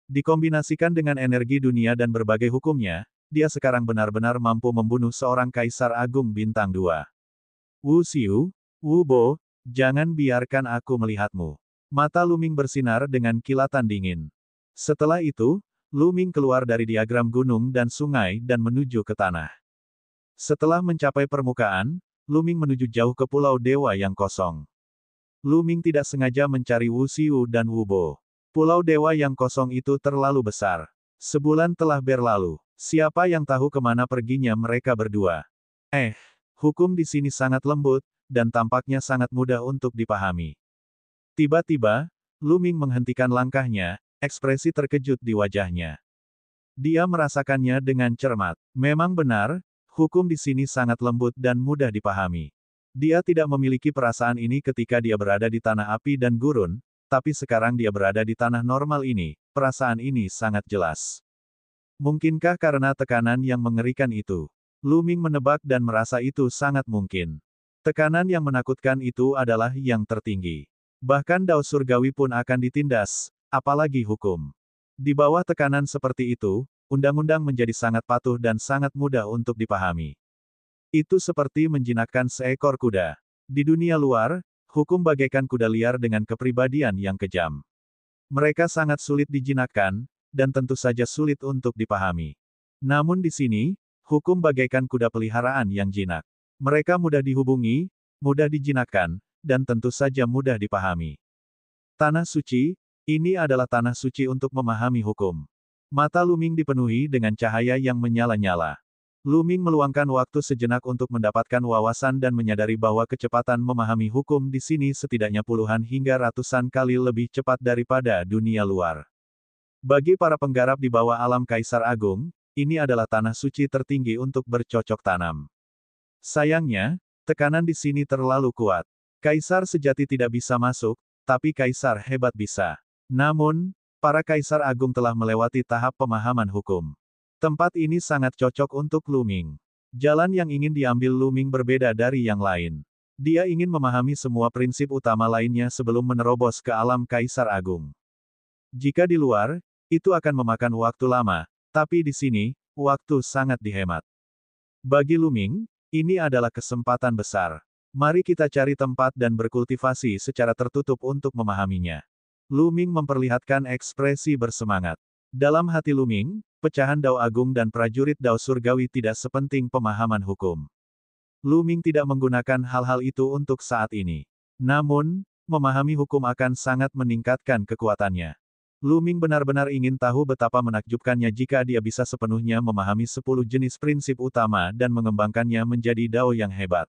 Dikombinasikan dengan energi dunia dan berbagai hukumnya, dia sekarang benar-benar mampu membunuh seorang Kaisar Agung Bintang 2. Wu Xiu, Wu Bo, jangan biarkan aku melihatmu. Mata Lu Ming bersinar dengan kilatan dingin. Setelah itu, Lu Ming keluar dari diagram gunung dan sungai dan menuju ke tanah. Setelah mencapai permukaan, Lu Ming menuju jauh ke Pulau Dewa yang kosong. Lu Ming tidak sengaja mencari Wu Xiu dan Wu Bo. Pulau Dewa yang kosong itu terlalu besar. Sebulan telah berlalu. Siapa yang tahu kemana perginya mereka berdua? Hukum di sini sangat lembut, dan tampaknya sangat mudah untuk dipahami. Tiba-tiba, Lu Ming menghentikan langkahnya, ekspresi terkejut di wajahnya. Dia merasakannya dengan cermat. Memang benar, hukum di sini sangat lembut dan mudah dipahami. Dia tidak memiliki perasaan ini ketika dia berada di tanah api dan gurun, tapi sekarang dia berada di tanah normal ini, perasaan ini sangat jelas. Mungkinkah karena tekanan yang mengerikan itu? Lu Ming menebak dan merasa itu sangat mungkin. Tekanan yang menakutkan itu adalah yang tertinggi. Bahkan Dao Surgawi pun akan ditindas, apalagi hukum. Di bawah tekanan seperti itu, undang-undang menjadi sangat patuh dan sangat mudah untuk dipahami. Itu seperti menjinakkan seekor kuda. Di dunia luar, hukum bagaikan kuda liar dengan kepribadian yang kejam. Mereka sangat sulit dijinakkan, dan tentu saja sulit untuk dipahami. Namun di sini, hukum bagaikan kuda peliharaan yang jinak. Mereka mudah dihubungi, mudah dijinakkan, dan tentu saja mudah dipahami. Tanah suci, ini adalah tanah suci untuk memahami hukum. Mata Lu Ming dipenuhi dengan cahaya yang menyala-nyala. Lu Ming meluangkan waktu sejenak untuk mendapatkan wawasan dan menyadari bahwa kecepatan memahami hukum di sini setidaknya puluhan hingga ratusan kali lebih cepat daripada dunia luar. Bagi para penggarap di bawah alam Kaisar Agung, ini adalah tanah suci tertinggi untuk bercocok tanam. Sayangnya, tekanan di sini terlalu kuat. Kaisar sejati tidak bisa masuk, tapi kaisar hebat bisa. Namun, para kaisar agung telah melewati tahap pemahaman hukum. Tempat ini sangat cocok untuk Lu Ming. Jalan yang ingin diambil Lu Ming berbeda dari yang lain. Dia ingin memahami semua prinsip utama lainnya sebelum menerobos ke alam Kaisar Agung. Jika di luar, itu akan memakan waktu lama, tapi di sini, waktu sangat dihemat. Bagi Lu Ming, ini adalah kesempatan besar. Mari kita cari tempat dan berkultivasi secara tertutup untuk memahaminya. Lu Ming memperlihatkan ekspresi bersemangat. Dalam hati Lu Ming, pecahan Dao Agung dan prajurit Dao Surgawi tidak sepenting pemahaman hukum. Lu Ming tidak menggunakan hal-hal itu untuk saat ini. Namun, memahami hukum akan sangat meningkatkan kekuatannya. Lu Ming benar-benar ingin tahu betapa menakjubkannya jika dia bisa sepenuhnya memahami 10 jenis prinsip utama dan mengembangkannya menjadi Dao yang hebat.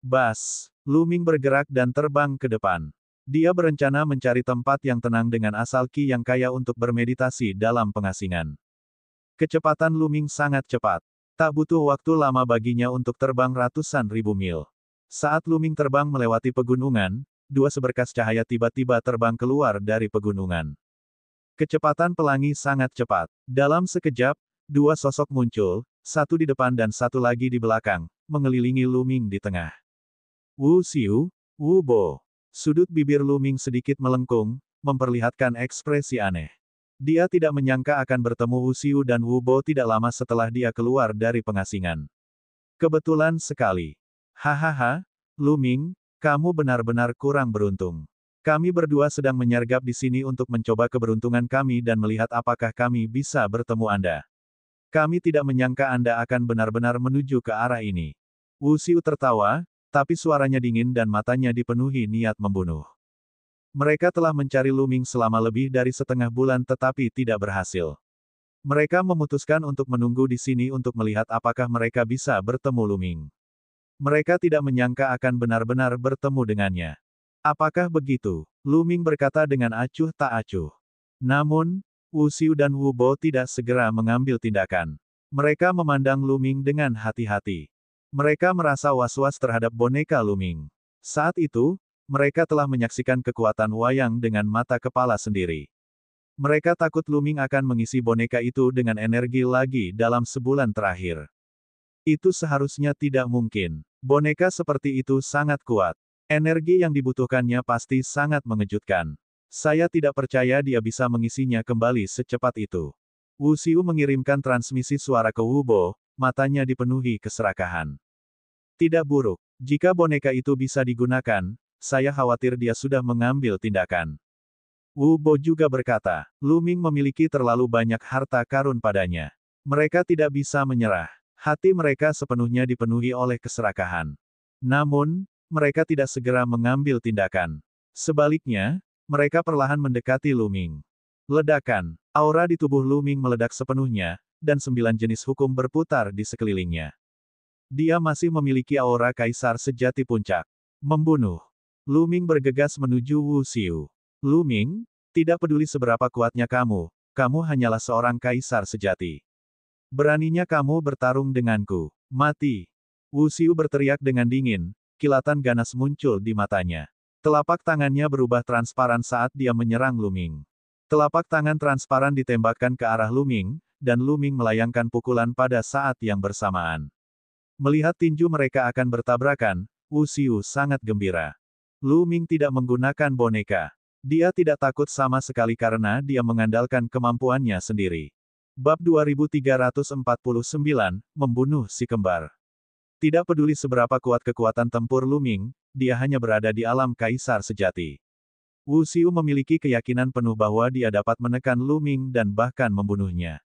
Bas! Lu Ming bergerak dan terbang ke depan. Dia berencana mencari tempat yang tenang dengan asal Qi yang kaya untuk bermeditasi dalam pengasingan. Kecepatan Lu Ming sangat cepat. Tak butuh waktu lama baginya untuk terbang ratusan ribu mil. Saat Lu Ming terbang melewati pegunungan, dua seberkas cahaya tiba-tiba terbang keluar dari pegunungan. Kecepatan pelangi sangat cepat. Dalam sekejap, dua sosok muncul, satu di depan dan satu lagi di belakang, mengelilingi Lu Ming di tengah. Wu Xiu, Wu Bo. Sudut bibir Lu Ming sedikit melengkung, memperlihatkan ekspresi aneh. Dia tidak menyangka akan bertemu Wu Xiu dan Wu Bo tidak lama setelah dia keluar dari pengasingan. Kebetulan sekali. Hahaha, Lu Ming, kamu benar-benar kurang beruntung. Kami berdua sedang menyergap di sini untuk mencoba keberuntungan kami dan melihat apakah kami bisa bertemu Anda. Kami tidak menyangka Anda akan benar-benar menuju ke arah ini. Wu Xiu tertawa, tapi suaranya dingin dan matanya dipenuhi niat membunuh. Mereka telah mencari Lu Ming selama lebih dari setengah bulan tetapi tidak berhasil. Mereka memutuskan untuk menunggu di sini untuk melihat apakah mereka bisa bertemu Lu Ming. Mereka tidak menyangka akan benar-benar bertemu dengannya. Apakah begitu? Lu Ming berkata dengan acuh tak acuh. Namun, Wu Xiu dan Wu Bo tidak segera mengambil tindakan. Mereka memandang Lu Ming dengan hati-hati. Mereka merasa was-was terhadap boneka Lu Ming. Saat itu, mereka telah menyaksikan kekuatan wayang dengan mata kepala sendiri. Mereka takut Lu Ming akan mengisi boneka itu dengan energi lagi dalam sebulan terakhir. Itu seharusnya tidak mungkin. Boneka seperti itu sangat kuat. Energi yang dibutuhkannya pasti sangat mengejutkan. Saya tidak percaya dia bisa mengisinya kembali secepat itu. Wu Xiu mengirimkan transmisi suara ke Wu Bo, matanya dipenuhi keserakahan. Tidak buruk. Jika boneka itu bisa digunakan, saya khawatir dia sudah mengambil tindakan. Wu Bo juga berkata, Lu Ming memiliki terlalu banyak harta karun padanya. Mereka tidak bisa menyerah. Hati mereka sepenuhnya dipenuhi oleh keserakahan. Namun, mereka tidak segera mengambil tindakan. Sebaliknya, mereka perlahan mendekati Lu Ming. Ledakan. Aura di tubuh Lu Ming meledak sepenuhnya, dan 9 jenis hukum berputar di sekelilingnya. Dia masih memiliki aura kaisar sejati puncak. Membunuh. Lu Ming bergegas menuju Wu Xiu. Lu Ming, tidak peduli seberapa kuatnya kamu hanyalah seorang kaisar sejati. Beraninya kamu bertarung denganku. Mati. Wu Xiu berteriak dengan dingin, kilatan ganas muncul di matanya. Telapak tangannya berubah transparan saat dia menyerang Lu Ming. Telapak tangan transparan ditembakkan ke arah Lu Ming, dan Lu Ming melayangkan pukulan pada saat yang bersamaan. Melihat tinju mereka akan bertabrakan, Wu Xiu sangat gembira. Lu Ming tidak menggunakan boneka. Dia tidak takut sama sekali karena dia mengandalkan kemampuannya sendiri. Bab 2349, Membunuh si Kembar. Tidak peduli seberapa kuat kekuatan tempur Lu Ming, dia hanya berada di alam kaisar sejati. Wu Xiu memiliki keyakinan penuh bahwa dia dapat menekan Lu Ming dan bahkan membunuhnya.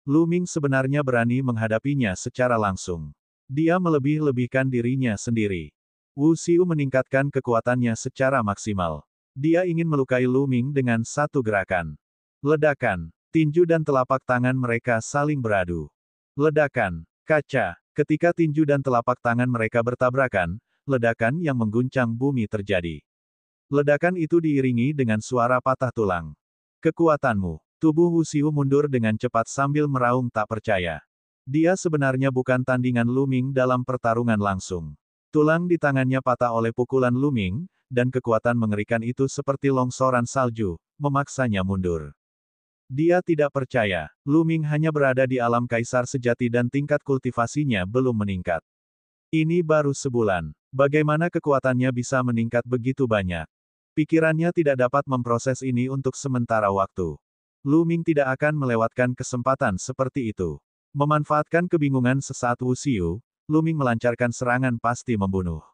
Lu Ming sebenarnya berani menghadapinya secara langsung. Dia melebih-lebihkan dirinya sendiri. Wu Xiu meningkatkan kekuatannya secara maksimal. Dia ingin melukai Lu Ming dengan satu gerakan. Ledakan. Tinju dan telapak tangan mereka saling beradu. Ledakan. Kaca. Ketika tinju dan telapak tangan mereka bertabrakan, ledakan yang mengguncang bumi terjadi. Ledakan itu diiringi dengan suara patah tulang. Kekuatanmu. Tubuh Wu Xiu mundur dengan cepat sambil meraung tak percaya. Dia sebenarnya bukan tandingan Lu Ming dalam pertarungan langsung. Tulang di tangannya patah oleh pukulan Lu Ming, dan kekuatan mengerikan itu seperti longsoran salju, memaksanya mundur. Dia tidak percaya, Lu Ming hanya berada di alam kaisar sejati dan tingkat kultivasinya belum meningkat. Ini baru sebulan. Bagaimana kekuatannya bisa meningkat begitu banyak? Pikirannya tidak dapat memproses ini untuk sementara waktu. Lu Ming tidak akan melewatkan kesempatan seperti itu. Memanfaatkan kebingungan sesaat Wu Xiu, Lu Ming melancarkan serangan pasti membunuh.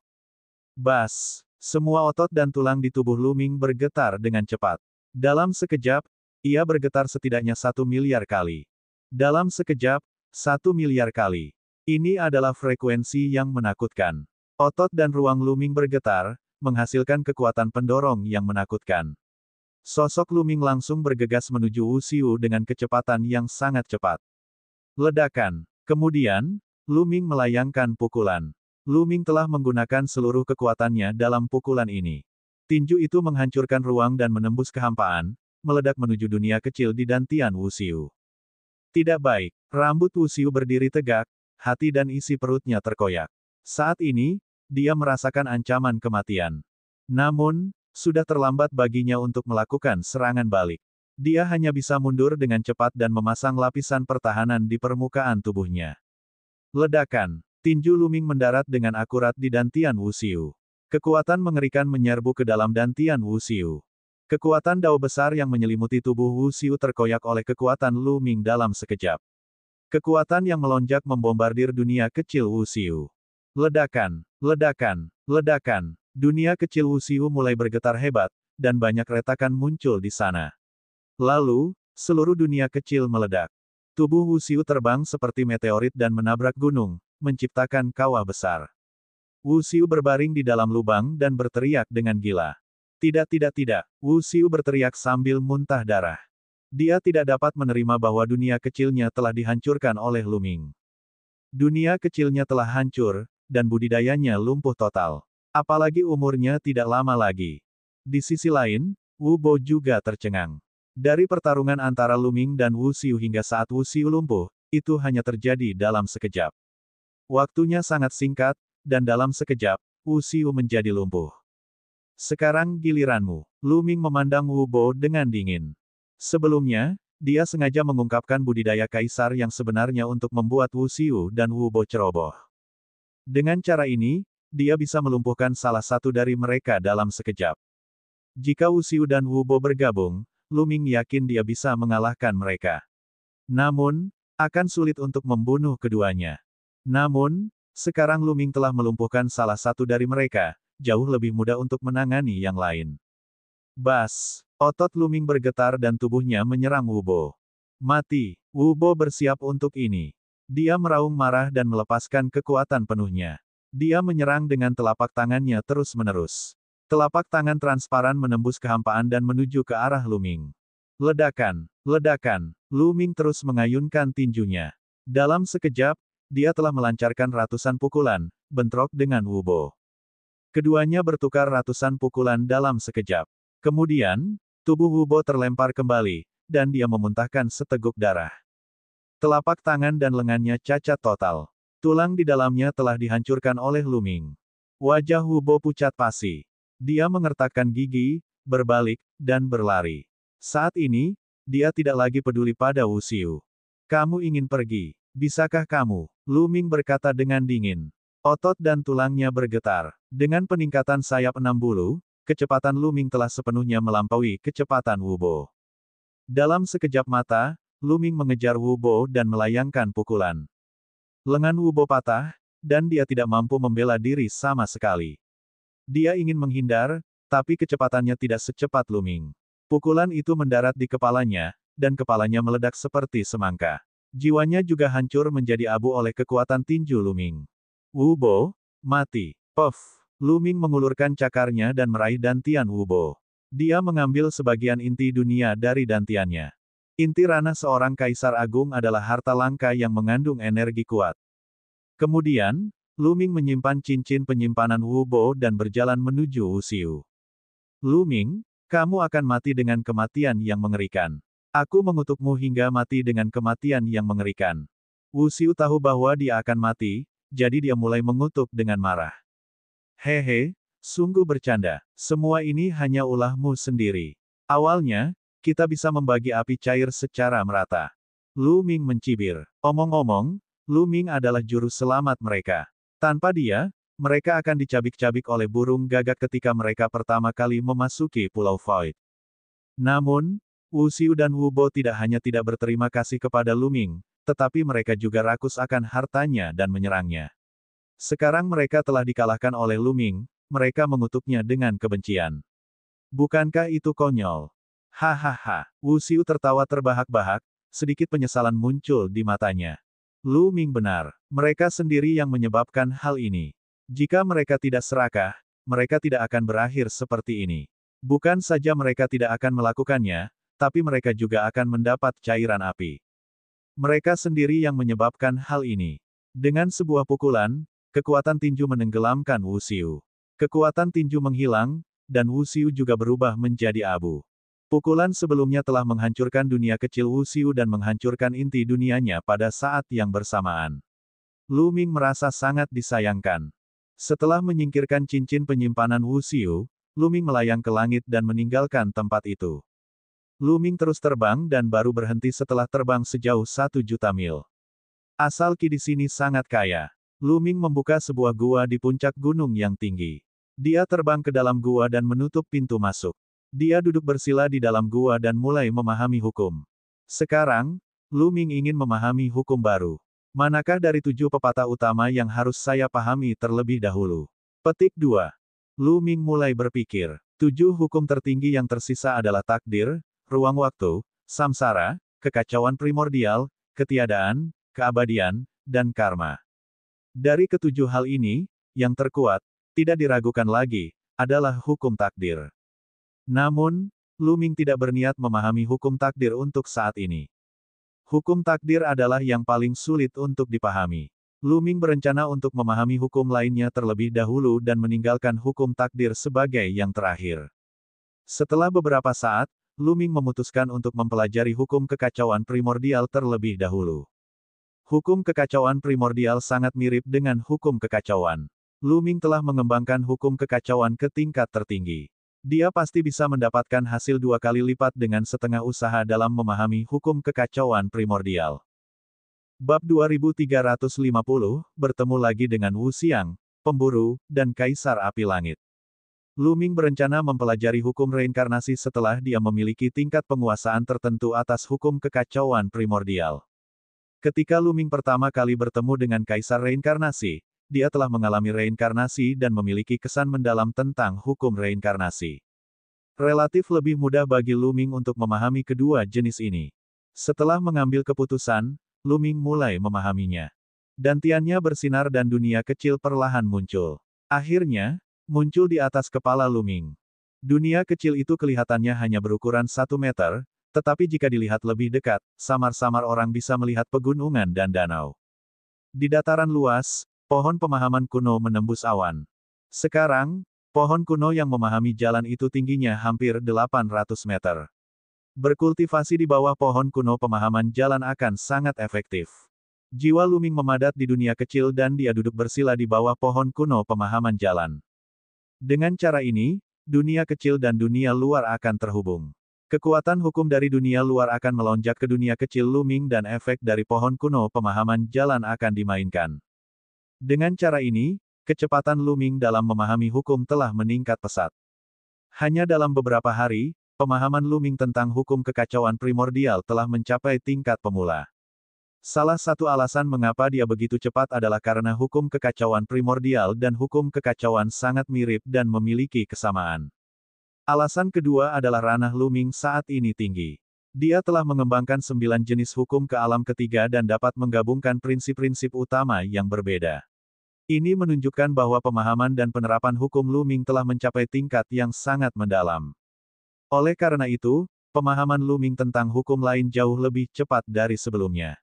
Bas! Semua otot dan tulang di tubuh Lu Ming bergetar dengan cepat. Dalam sekejap, ia bergetar setidaknya 1 miliar kali. Dalam sekejap, 1 miliar kali. Ini adalah frekuensi yang menakutkan. Otot dan ruang Lu Ming bergetar, menghasilkan kekuatan pendorong yang menakutkan. Sosok Lu Ming langsung bergegas menuju Wu Xiu dengan kecepatan yang sangat cepat. Ledakan. Kemudian, Lu Ming melayangkan pukulan. Lu Ming telah menggunakan seluruh kekuatannya dalam pukulan ini. Tinju itu menghancurkan ruang dan menembus kehampaan, meledak menuju dunia kecil di dantian Wu Xiu. Tidak baik. Rambut Wu Xiu berdiri tegak, hati dan isi perutnya terkoyak. Saat ini, dia merasakan ancaman kematian. Namun, sudah terlambat baginya untuk melakukan serangan balik. Dia hanya bisa mundur dengan cepat dan memasang lapisan pertahanan di permukaan tubuhnya. Ledakan. Tinju Lu Ming mendarat dengan akurat di dantian Wu Xiu. Kekuatan mengerikan menyerbu ke dalam dantian Wu Xiu. Kekuatan dao besar yang menyelimuti tubuh Wu Xiu terkoyak oleh kekuatan Lu Ming dalam sekejap. Kekuatan yang melonjak membombardir dunia kecil Wu Xiu. Ledakan, ledakan, ledakan. Dunia kecil Wu Xiu mulai bergetar hebat, dan banyak retakan muncul di sana. Lalu, seluruh dunia kecil meledak. Tubuh Wu Xiu terbang seperti meteorit dan menabrak gunung, menciptakan kawah besar. Wu Xiu berbaring di dalam lubang dan berteriak dengan gila. Tidak tidak tidak, Wu Xiu berteriak sambil muntah darah. Dia tidak dapat menerima bahwa dunia kecilnya telah dihancurkan oleh Lu Ming. Dunia kecilnya telah hancur, dan budidayanya lumpuh total. Apalagi umurnya tidak lama lagi. Di sisi lain, Wu Bo juga tercengang. Dari pertarungan antara Lu Ming dan Wu Xiu hingga saat Wu Xiu lumpuh, itu hanya terjadi dalam sekejap. Waktunya sangat singkat, dan dalam sekejap, Wu Xiu menjadi lumpuh. Sekarang giliranmu. Lu Ming memandang Wu Bo dengan dingin. Sebelumnya, dia sengaja mengungkapkan budidaya kaisar yang sebenarnya untuk membuat Wu Xiu dan Wu Bo ceroboh. Dengan cara ini, dia bisa melumpuhkan salah satu dari mereka dalam sekejap. Jika Wu Xiu dan Wu Bo bergabung, Lu Ming yakin dia bisa mengalahkan mereka. Namun, akan sulit untuk membunuh keduanya. Namun, sekarang Lu Ming telah melumpuhkan salah satu dari mereka, jauh lebih mudah untuk menangani yang lain. Bas! Otot Lu Ming bergetar dan tubuhnya menyerang Wu Bo. Mati! Wu Bo bersiap untuk ini. Dia meraung marah dan melepaskan kekuatan penuhnya. Dia menyerang dengan telapak tangannya terus-menerus. Telapak tangan transparan menembus kehampaan dan menuju ke arah Lu Ming. Ledakan! Ledakan! Lu Ming terus mengayunkan tinjunya. Dalam sekejap, dia telah melancarkan ratusan pukulan, bentrok dengan Wu Bo. Keduanya bertukar ratusan pukulan dalam sekejap. Kemudian, tubuh Wu Bo terlempar kembali, dan dia memuntahkan seteguk darah. Telapak tangan dan lengannya cacat total. Tulang di dalamnya telah dihancurkan oleh Lu Ming. Wajah Wu Bo pucat pasi. Dia mengertakkan gigi, berbalik, dan berlari. Saat ini, dia tidak lagi peduli pada Wu Xiu. Kamu ingin pergi? Bisakah kamu? Lu Ming berkata dengan dingin. Otot dan tulangnya bergetar. Dengan peningkatan sayap 6 bulu, kecepatan Lu Ming telah sepenuhnya melampaui kecepatan Wu Bo. Dalam sekejap mata, Lu Ming mengejar Wu Bo dan melayangkan pukulan. Lengan Wu Bo patah, dan dia tidak mampu membela diri sama sekali. Dia ingin menghindar, tapi kecepatannya tidak secepat Lu Ming. Pukulan itu mendarat di kepalanya, dan kepalanya meledak seperti semangka. Jiwanya juga hancur menjadi abu oleh kekuatan tinju Lu Ming. Wu Bo, mati. Puff. Lu Ming mengulurkan cakarnya dan meraih dantian Wu Bo. Dia mengambil sebagian inti dunia dari dantiannya. Inti ranah seorang kaisar agung adalah harta langka yang mengandung energi kuat. Kemudian, Lu Ming menyimpan cincin penyimpanan Wu Bo dan berjalan menuju Wu Xiu. Lu Ming, kamu akan mati dengan kematian yang mengerikan. Aku mengutukmu hingga mati dengan kematian yang mengerikan. Wu Xiu tahu bahwa dia akan mati, jadi dia mulai mengutuk dengan marah. Hehe, sungguh bercanda. Semua ini hanya ulahmu sendiri. Awalnya, kita bisa membagi api cair secara merata. Lu Ming mencibir. Omong-omong, Lu Ming adalah juru selamat mereka. Tanpa dia, mereka akan dicabik-cabik oleh burung gagak ketika mereka pertama kali memasuki Pulau Void. Namun, Wu Xiu dan Wu Bo tidak hanya tidak berterima kasih kepada Lu Ming, tetapi mereka juga rakus akan hartanya dan menyerangnya. Sekarang mereka telah dikalahkan oleh Lu Ming, mereka mengutuknya dengan kebencian. Bukankah itu konyol? Hahaha. Wu Xiu tertawa terbahak-bahak, sedikit penyesalan muncul di matanya. Lu Ming benar. Mereka sendiri yang menyebabkan hal ini. Jika mereka tidak serakah, mereka tidak akan berakhir seperti ini. Bukan saja mereka tidak akan melakukannya, tapi mereka juga akan mendapat cairan api. Mereka sendiri yang menyebabkan hal ini. Dengan sebuah pukulan, kekuatan tinju menenggelamkan Wu Xiu. Kekuatan tinju menghilang, dan Wu Xiu juga berubah menjadi abu. Pukulan sebelumnya telah menghancurkan dunia kecil Wu Xiu dan menghancurkan inti dunianya pada saat yang bersamaan. Lu Ming merasa sangat disayangkan. Setelah menyingkirkan cincin penyimpanan Wu Xiu, Lu Ming melayang ke langit dan meninggalkan tempat itu. Lu Ming terus terbang dan baru berhenti setelah terbang sejauh 1 juta mil. Asal Qi di sini sangat kaya. Lu Ming membuka sebuah gua di puncak gunung yang tinggi. Dia terbang ke dalam gua dan menutup pintu masuk. Dia duduk bersila di dalam gua dan mulai memahami hukum. Sekarang, Lu Ming ingin memahami hukum baru. Manakah dari 7 pepatah utama yang harus saya pahami terlebih dahulu? Petik 2. Lu Ming mulai berpikir. 7 hukum tertinggi yang tersisa adalah takdir, ruang waktu, samsara, kekacauan primordial, ketiadaan, keabadian, dan karma. Dari ketujuh hal ini, yang terkuat, tidak diragukan lagi, adalah hukum takdir. Namun, Lu Ming tidak berniat memahami hukum takdir untuk saat ini. Hukum takdir adalah yang paling sulit untuk dipahami. Lu Ming berencana untuk memahami hukum lainnya terlebih dahulu dan meninggalkan hukum takdir sebagai yang terakhir. Setelah beberapa saat, Lu Ming memutuskan untuk mempelajari hukum kekacauan primordial terlebih dahulu. Hukum kekacauan primordial sangat mirip dengan hukum kekacauan. Lu Ming telah mengembangkan hukum kekacauan ke tingkat tertinggi. Dia pasti bisa mendapatkan hasil 2 kali lipat dengan setengah usaha dalam memahami hukum kekacauan primordial. Bab 2350, bertemu lagi dengan Wu Xiang, pemburu, dan Kaisar Api Langit. Lu Ming berencana mempelajari hukum reinkarnasi setelah dia memiliki tingkat penguasaan tertentu atas hukum kekacauan primordial. Ketika Lu Ming pertama kali bertemu dengan Kaisar Reinkarnasi, dia telah mengalami reinkarnasi dan memiliki kesan mendalam tentang hukum reinkarnasi. Relatif lebih mudah bagi Lu Ming untuk memahami kedua jenis ini. Setelah mengambil keputusan, Lu Ming mulai memahaminya. Dantiannya bersinar dan dunia kecil perlahan muncul. Akhirnya, muncul di atas kepala Lu Ming. Dunia kecil itu kelihatannya hanya berukuran 1 meter, tetapi jika dilihat lebih dekat, samar-samar orang bisa melihat pegunungan dan danau. Di dataran luas, pohon pemahaman kuno menembus awan. Sekarang, pohon kuno yang memahami jalan itu tingginya hampir 800 meter. Berkultivasi di bawah pohon kuno pemahaman jalan akan sangat efektif. Jiwa Lu Ming memadat di dunia kecil dan dia duduk bersila di bawah pohon kuno pemahaman jalan. Dengan cara ini, dunia kecil dan dunia luar akan terhubung. Kekuatan hukum dari dunia luar akan melonjak ke dunia kecil Lu Ming dan efek dari pohon kuno pemahaman jalan akan dimainkan. Dengan cara ini, kecepatan Lu Ming dalam memahami hukum telah meningkat pesat. Hanya dalam beberapa hari, pemahaman Lu Ming tentang hukum kekacauan primordial telah mencapai tingkat pemula. Salah satu alasan mengapa dia begitu cepat adalah karena hukum kekacauan primordial dan hukum kekacauan sangat mirip dan memiliki kesamaan. Alasan kedua adalah ranah Lu Ming saat ini tinggi. Dia telah mengembangkan 9 jenis hukum ke alam ketiga dan dapat menggabungkan prinsip-prinsip utama yang berbeda. Ini menunjukkan bahwa pemahaman dan penerapan hukum Lu Ming telah mencapai tingkat yang sangat mendalam. Oleh karena itu, pemahaman Lu Ming tentang hukum lain jauh lebih cepat dari sebelumnya.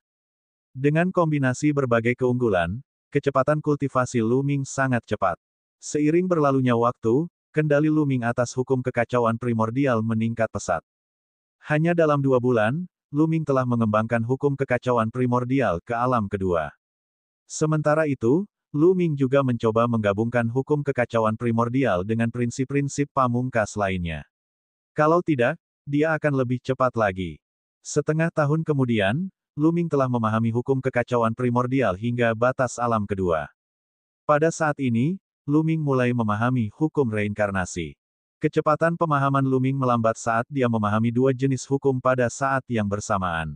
Dengan kombinasi berbagai keunggulan, kecepatan kultivasi Lu Ming sangat cepat. Seiring berlalunya waktu, kendali Lu Ming atas hukum kekacauan primordial meningkat pesat. Hanya dalam 2 bulan, Lu Ming telah mengembangkan hukum kekacauan primordial ke alam kedua. Sementara itu, Lu Ming juga mencoba menggabungkan hukum kekacauan primordial dengan prinsip-prinsip pamungkas lainnya. Kalau tidak, dia akan lebih cepat lagi. Setengah tahun kemudian, Lu Ming telah memahami hukum kekacauan primordial hingga batas alam kedua. Pada saat ini, Lu Ming mulai memahami hukum reinkarnasi. Kecepatan pemahaman Lu Ming melambat saat dia memahami 2 jenis hukum pada saat yang bersamaan.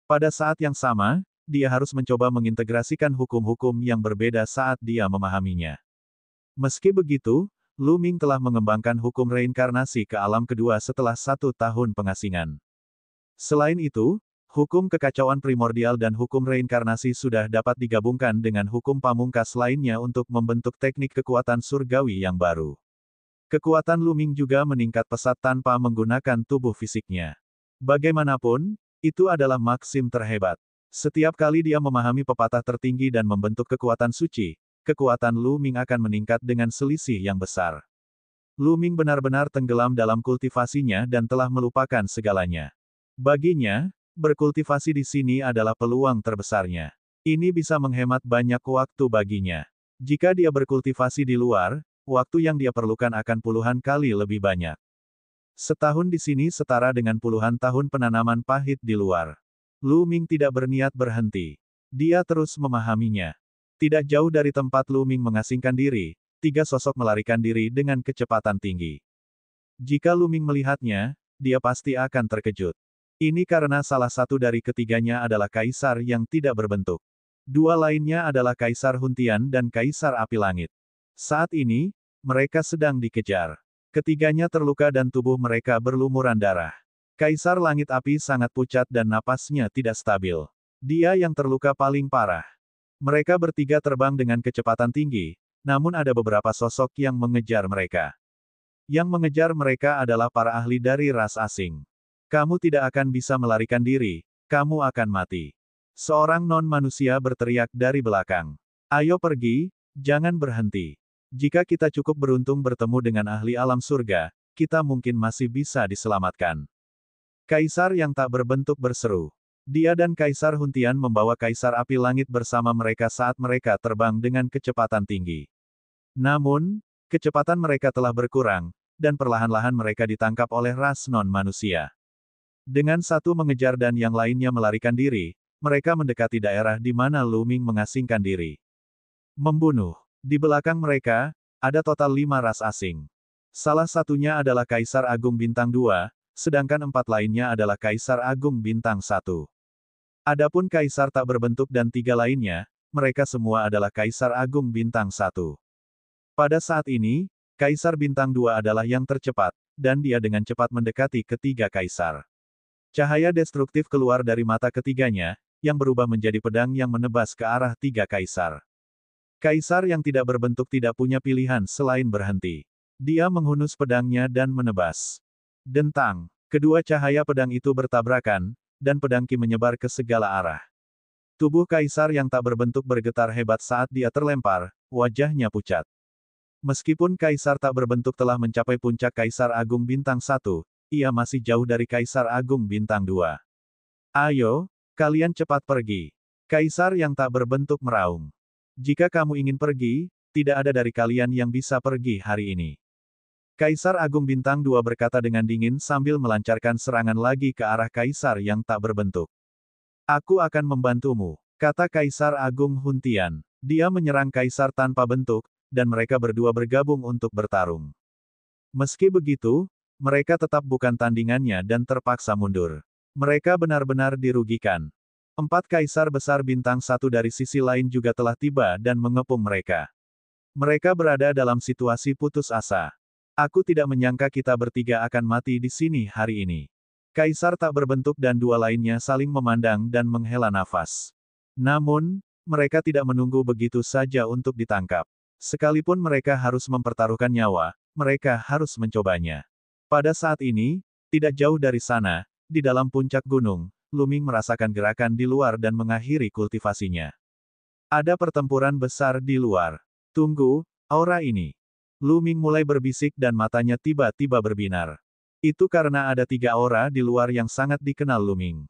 Pada saat yang sama, dia harus mencoba mengintegrasikan hukum-hukum yang berbeda saat dia memahaminya. Meski begitu, Lu Ming telah mengembangkan hukum reinkarnasi ke alam kedua setelah 1 tahun pengasingan. Selain itu, hukum kekacauan primordial dan hukum reinkarnasi sudah dapat digabungkan dengan hukum pamungkas lainnya untuk membentuk teknik kekuatan surgawi yang baru. Kekuatan Lu Ming juga meningkat pesat tanpa menggunakan tubuh fisiknya. Bagaimanapun, itu adalah maksim terhebat. Setiap kali dia memahami pepatah tertinggi dan membentuk kekuatan suci, kekuatan Lu Ming akan meningkat dengan selisih yang besar. Lu Ming benar-benar tenggelam dalam kultivasinya dan telah melupakan segalanya. Baginya, berkultivasi di sini adalah peluang terbesarnya. Ini bisa menghemat banyak waktu baginya. Jika dia berkultivasi di luar, waktu yang dia perlukan akan puluhan kali lebih banyak. Setahun di sini setara dengan puluhan tahun penanaman pahit di luar. Lu Ming tidak berniat berhenti. Dia terus memahaminya. Tidak jauh dari tempat Lu Ming mengasingkan diri, 3 sosok melarikan diri dengan kecepatan tinggi. Jika Lu Ming melihatnya, dia pasti akan terkejut. Ini karena salah satu dari ketiganya adalah kaisar yang tidak berbentuk. 2 lainnya adalah Kaisar Huntian dan Kaisar Api Langit. Saat ini, mereka sedang dikejar. Ketiganya terluka dan tubuh mereka berlumuran darah. Kaisar Langit Api sangat pucat dan napasnya tidak stabil. Dia yang terluka paling parah. Mereka bertiga terbang dengan kecepatan tinggi, namun ada beberapa sosok yang mengejar mereka. Yang mengejar mereka adalah para ahli dari ras asing. Kamu tidak akan bisa melarikan diri, kamu akan mati. Seorang non-manusia berteriak dari belakang. Ayo pergi, jangan berhenti. Jika kita cukup beruntung bertemu dengan ahli alam surga, kita mungkin masih bisa diselamatkan. Kaisar yang tak berbentuk berseru. Dia dan Kaisar Huntian membawa Kaisar Api Langit bersama mereka saat mereka terbang dengan kecepatan tinggi. Namun, kecepatan mereka telah berkurang, dan perlahan-lahan mereka ditangkap oleh ras non-manusia. Dengan satu mengejar dan yang lainnya melarikan diri, mereka mendekati daerah di mana Lu Ming mengasingkan diri. Membunuh. Di belakang mereka, ada total 5 ras asing. Salah satunya adalah Kaisar Agung Bintang 2, sedangkan 4 lainnya adalah Kaisar Agung Bintang 1. Adapun Kaisar tak berbentuk dan 3 lainnya, mereka semua adalah Kaisar Agung Bintang 1. Pada saat ini, Kaisar Bintang 2 adalah yang tercepat, dan dia dengan cepat mendekati ketiga kaisar. Cahaya destruktif keluar dari mata ketiganya, yang berubah menjadi pedang yang menebas ke arah 3 kaisar. Kaisar yang tidak berbentuk tidak punya pilihan selain berhenti. Dia menghunus pedangnya dan menebas. Dentang. Kedua cahaya pedang itu bertabrakan, dan pedang Ki menyebar ke segala arah. Tubuh kaisar yang tak berbentuk bergetar hebat saat dia terlempar, wajahnya pucat. Meskipun kaisar tak berbentuk telah mencapai puncak Kaisar Agung Bintang 1, ia masih jauh dari Kaisar Agung Bintang 2. Ayo, kalian cepat pergi. Kaisar yang tak berbentuk meraung. Jika kamu ingin pergi, tidak ada dari kalian yang bisa pergi hari ini. Kaisar Agung Bintang 2 berkata dengan dingin sambil melancarkan serangan lagi ke arah Kaisar yang tak berbentuk. Aku akan membantumu, kata Kaisar Agung Huntian. Dia menyerang Kaisar tanpa bentuk, dan mereka berdua bergabung untuk bertarung. Meski begitu, mereka tetap bukan tandingannya dan terpaksa mundur. Mereka benar-benar dirugikan. 4 kaisar besar bintang 1 dari sisi lain juga telah tiba dan mengepung mereka. Mereka berada dalam situasi putus asa. Aku tidak menyangka kita bertiga akan mati di sini hari ini. Kaisar tak berbentuk dan 2 lainnya saling memandang dan menghela nafas. Namun, mereka tidak menunggu begitu saja untuk ditangkap. Sekalipun mereka harus mempertaruhkan nyawa, mereka harus mencobanya. Pada saat ini, tidak jauh dari sana, di dalam puncak gunung, Lu Ming merasakan gerakan di luar dan mengakhiri kultivasinya. Ada pertempuran besar di luar. Tunggu, aura ini. Lu Ming mulai berbisik dan matanya tiba-tiba berbinar. Itu karena ada 3 aura di luar yang sangat dikenal Lu Ming.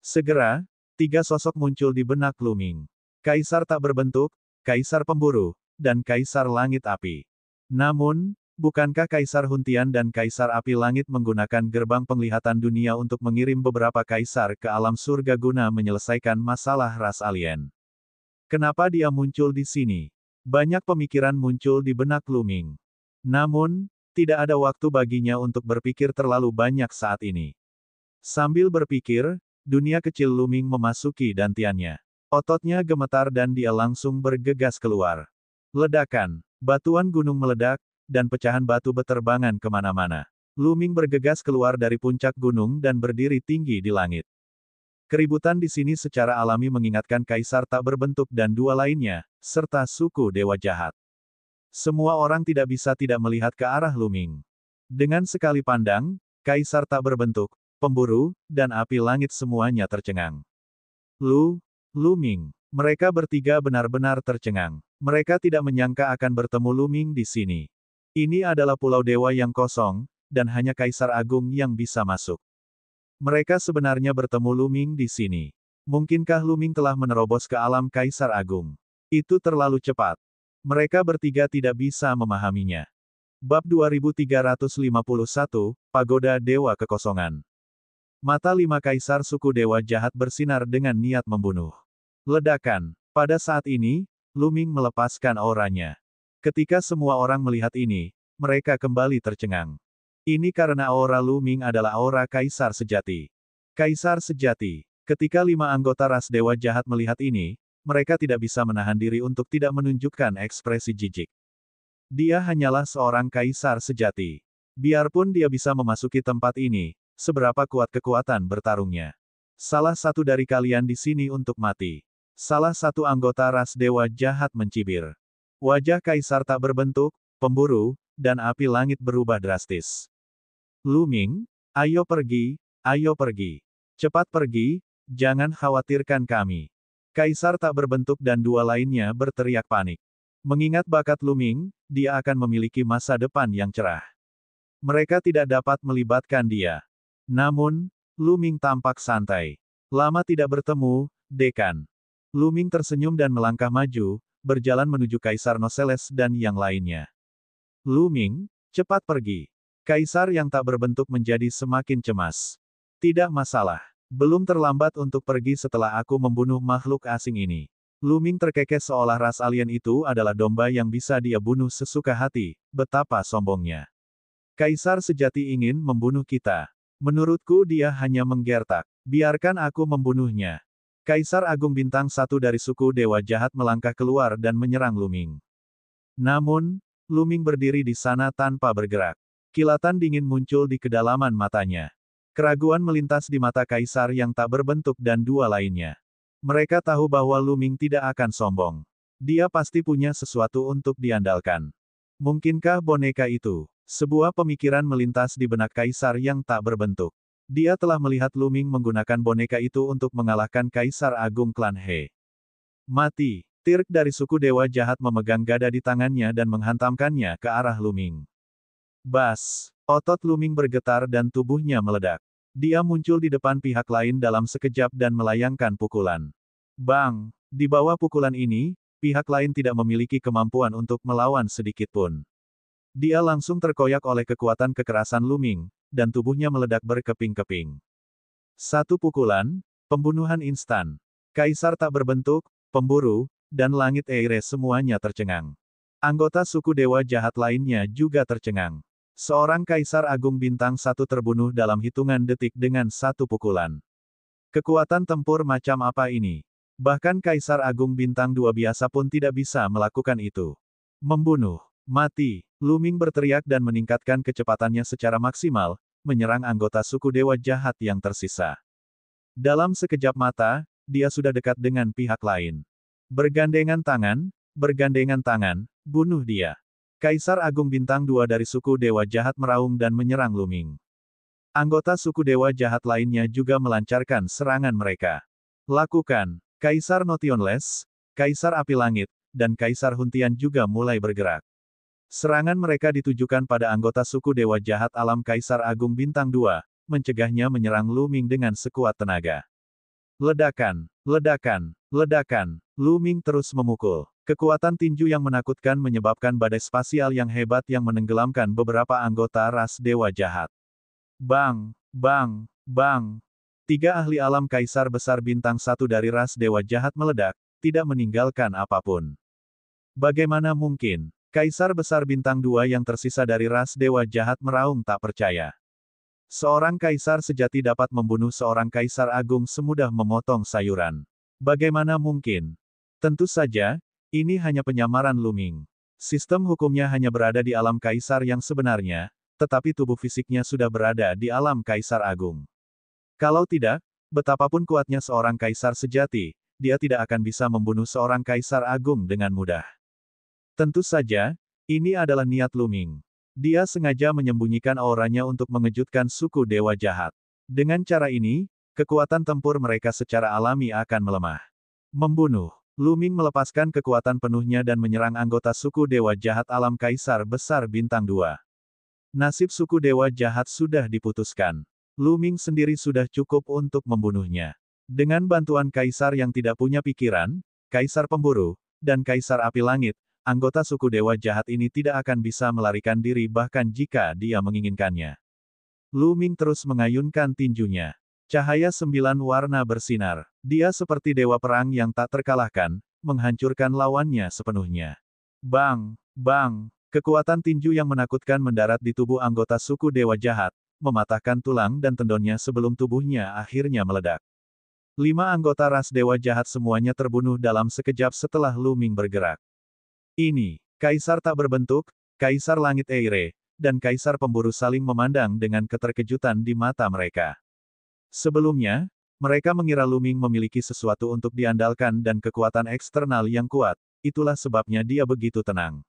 Segera, 3 sosok muncul di benak Lu Ming. Kaisar tak berbentuk, Kaisar Pemburu, dan Kaisar Langit Api. Namun, bukankah Kaisar Huntian dan Kaisar Api Langit menggunakan gerbang penglihatan dunia untuk mengirim beberapa kaisar ke alam surga guna menyelesaikan masalah ras alien? Kenapa dia muncul di sini? Banyak pemikiran muncul di benak Lu Ming. Namun, tidak ada waktu baginya untuk berpikir terlalu banyak saat ini. Sambil berpikir, dunia kecil Lu Ming memasuki dantiannya. Ototnya gemetar dan dia langsung bergegas keluar. Ledakan, batuan gunung meledak, dan pecahan batu beterbangan kemana-mana. Lu Ming bergegas keluar dari puncak gunung dan berdiri tinggi di langit. Keributan di sini secara alami mengingatkan Kaisar tak berbentuk dan 2 lainnya, serta suku Dewa Jahat. Semua orang tidak bisa tidak melihat ke arah Lu Ming. Dengan sekali pandang, Kaisar tak berbentuk, Pemburu, dan Api Langit semuanya tercengang. Lu Ming. Mereka bertiga benar-benar tercengang. Mereka tidak menyangka akan bertemu Lu Ming di sini. Ini adalah pulau dewa yang kosong, dan hanya Kaisar Agung yang bisa masuk. Mereka sebenarnya bertemu Lu Ming di sini. Mungkinkah Lu Ming telah menerobos ke alam Kaisar Agung? Itu terlalu cepat. Mereka bertiga tidak bisa memahaminya. Bab 2351, Pagoda Dewa Kekosongan. Mata 5 kaisar suku Dewa Jahat bersinar dengan niat membunuh. Ledakan. Pada saat ini, Lu Ming melepaskan auranya. Ketika semua orang melihat ini, mereka kembali tercengang. Ini karena aura Lu Ming adalah aura Kaisar Sejati. Kaisar Sejati. Ketika 5 anggota ras Dewa Jahat melihat ini, mereka tidak bisa menahan diri untuk tidak menunjukkan ekspresi jijik. Dia hanyalah seorang Kaisar Sejati. Biarpun dia bisa memasuki tempat ini, seberapa kuat kekuatan bertarungnya. Salah satu dari kalian di sini untuk mati. Salah satu anggota ras Dewa Jahat mencibir. Wajah Kaisar tak berbentuk, Pemburu, dan Api Langit berubah drastis. Lu Ming, ayo pergi, cepat pergi, jangan khawatirkan kami. Kaisar tak berbentuk dan 2 lainnya berteriak panik. Mengingat bakat Lu Ming, dia akan memiliki masa depan yang cerah. Mereka tidak dapat melibatkan dia. Namun, Lu Ming tampak santai. Lama tidak bertemu, Dekan. Lu Ming tersenyum dan melangkah maju, berjalan menuju Kaisar Noseles dan yang lainnya. Lu Ming, cepat pergi. Kaisar yang tak berbentuk menjadi semakin cemas. Tidak masalah. Belum terlambat untuk pergi setelah aku membunuh makhluk asing ini. Lu Ming terkekeh seolah ras alien itu adalah domba yang bisa dia bunuh sesuka hati, betapa sombongnya. Kaisar Sejati ingin membunuh kita. Menurutku dia hanya menggertak. Biarkan aku membunuhnya. Kaisar Agung Bintang 1 dari suku Dewa Jahat melangkah keluar dan menyerang Lu Ming. Namun, Lu Ming berdiri di sana tanpa bergerak. Kilatan dingin muncul di kedalaman matanya. Keraguan melintas di mata Kaisar yang tak berbentuk dan 2 lainnya. Mereka tahu bahwa Lu Ming tidak akan sombong. Dia pasti punya sesuatu untuk diandalkan. Mungkinkah boneka itu? Sebuah pemikiran melintas di benak Kaisar yang tak berbentuk. Dia telah melihat Lu Ming menggunakan boneka itu untuk mengalahkan Kaisar Agung klan He. Mati. Tirk dari suku Dewa Jahat memegang gada di tangannya dan menghantamkannya ke arah Lu Ming. Bas. Otot Lu Ming bergetar dan tubuhnya meledak. Dia muncul di depan pihak lain dalam sekejap dan melayangkan pukulan. Bang! Di bawah pukulan ini, pihak lain tidak memiliki kemampuan untuk melawan sedikitpun. Dia langsung terkoyak oleh kekuatan kekerasan Lu Ming, dan tubuhnya meledak berkeping-keping. Satu pukulan, pembunuhan instan. Kaisar tak berbentuk, Pemburu, dan Langit Eire semuanya tercengang. Anggota suku Dewa Jahat lainnya juga tercengang. Seorang Kaisar Agung Bintang 1 terbunuh dalam hitungan detik dengan satu pukulan. Kekuatan tempur macam apa ini? Bahkan Kaisar Agung Bintang 2 biasa pun tidak bisa melakukan itu. Membunuh. Mati. Lu Ming berteriak dan meningkatkan kecepatannya secara maksimal, menyerang anggota suku Dewa Jahat yang tersisa. Dalam sekejap mata, dia sudah dekat dengan pihak lain. Bergandengan tangan, bunuh dia. Kaisar Agung Bintang 2 dari suku Dewa Jahat meraung dan menyerang Lu Ming. Anggota suku Dewa Jahat lainnya juga melancarkan serangan mereka. Lakukan. Kaisar Notionless, Kaisar Api Langit, dan Kaisar Huntian juga mulai bergerak. Serangan mereka ditujukan pada anggota suku Dewa Jahat Alam Kaisar Agung Bintang 2, mencegahnya menyerang Lu Ming dengan sekuat tenaga. Ledakan, ledakan, ledakan. Lu Ming terus memukul. Kekuatan tinju yang menakutkan menyebabkan badai spasial yang hebat yang menenggelamkan beberapa anggota ras Dewa Jahat. Bang, bang, bang. 3 ahli alam Kaisar Besar Bintang 1 dari ras Dewa Jahat meledak, tidak meninggalkan apapun. Bagaimana mungkin? Kaisar Besar Bintang 2 yang tersisa dari ras Dewa Jahat meraung tak percaya. Seorang kaisar sejati dapat membunuh seorang kaisar agung semudah memotong sayuran. Bagaimana mungkin? Tentu saja, ini hanya penyamaran Lu Ming. Sistem hukumnya hanya berada di alam kaisar yang sebenarnya, tetapi tubuh fisiknya sudah berada di alam kaisar agung. Kalau tidak, betapapun kuatnya seorang kaisar sejati, dia tidak akan bisa membunuh seorang kaisar agung dengan mudah. Tentu saja, ini adalah niat Lu Ming. Dia sengaja menyembunyikan auranya untuk mengejutkan suku Dewa Jahat. Dengan cara ini, kekuatan tempur mereka secara alami akan melemah. Membunuh. Lu Ming melepaskan kekuatan penuhnya dan menyerang anggota suku Dewa Jahat Alam Kaisar Besar Bintang 2. Nasib suku Dewa Jahat sudah diputuskan. Lu Ming sendiri sudah cukup untuk membunuhnya. Dengan bantuan kaisar yang tidak punya pikiran, Kaisar Pemburu, dan Kaisar Api Langit, anggota suku Dewa Jahat ini tidak akan bisa melarikan diri bahkan jika dia menginginkannya. Lu Ming terus mengayunkan tinjunya. Cahaya 9 warna bersinar. Dia seperti dewa perang yang tak terkalahkan, menghancurkan lawannya sepenuhnya. Bang, bang, kekuatan tinju yang menakutkan mendarat di tubuh anggota suku Dewa Jahat, mematahkan tulang dan tendonnya sebelum tubuhnya akhirnya meledak. 5 anggota ras Dewa Jahat semuanya terbunuh dalam sekejap setelah Lu Ming bergerak. Ini, Kaisar tak berbentuk, Kaisar Langit Eire, dan Kaisar Pemburu saling memandang dengan keterkejutan di mata mereka. Sebelumnya, mereka mengira Lu Ming memiliki sesuatu untuk diandalkan dan kekuatan eksternal yang kuat, itulah sebabnya dia begitu tenang.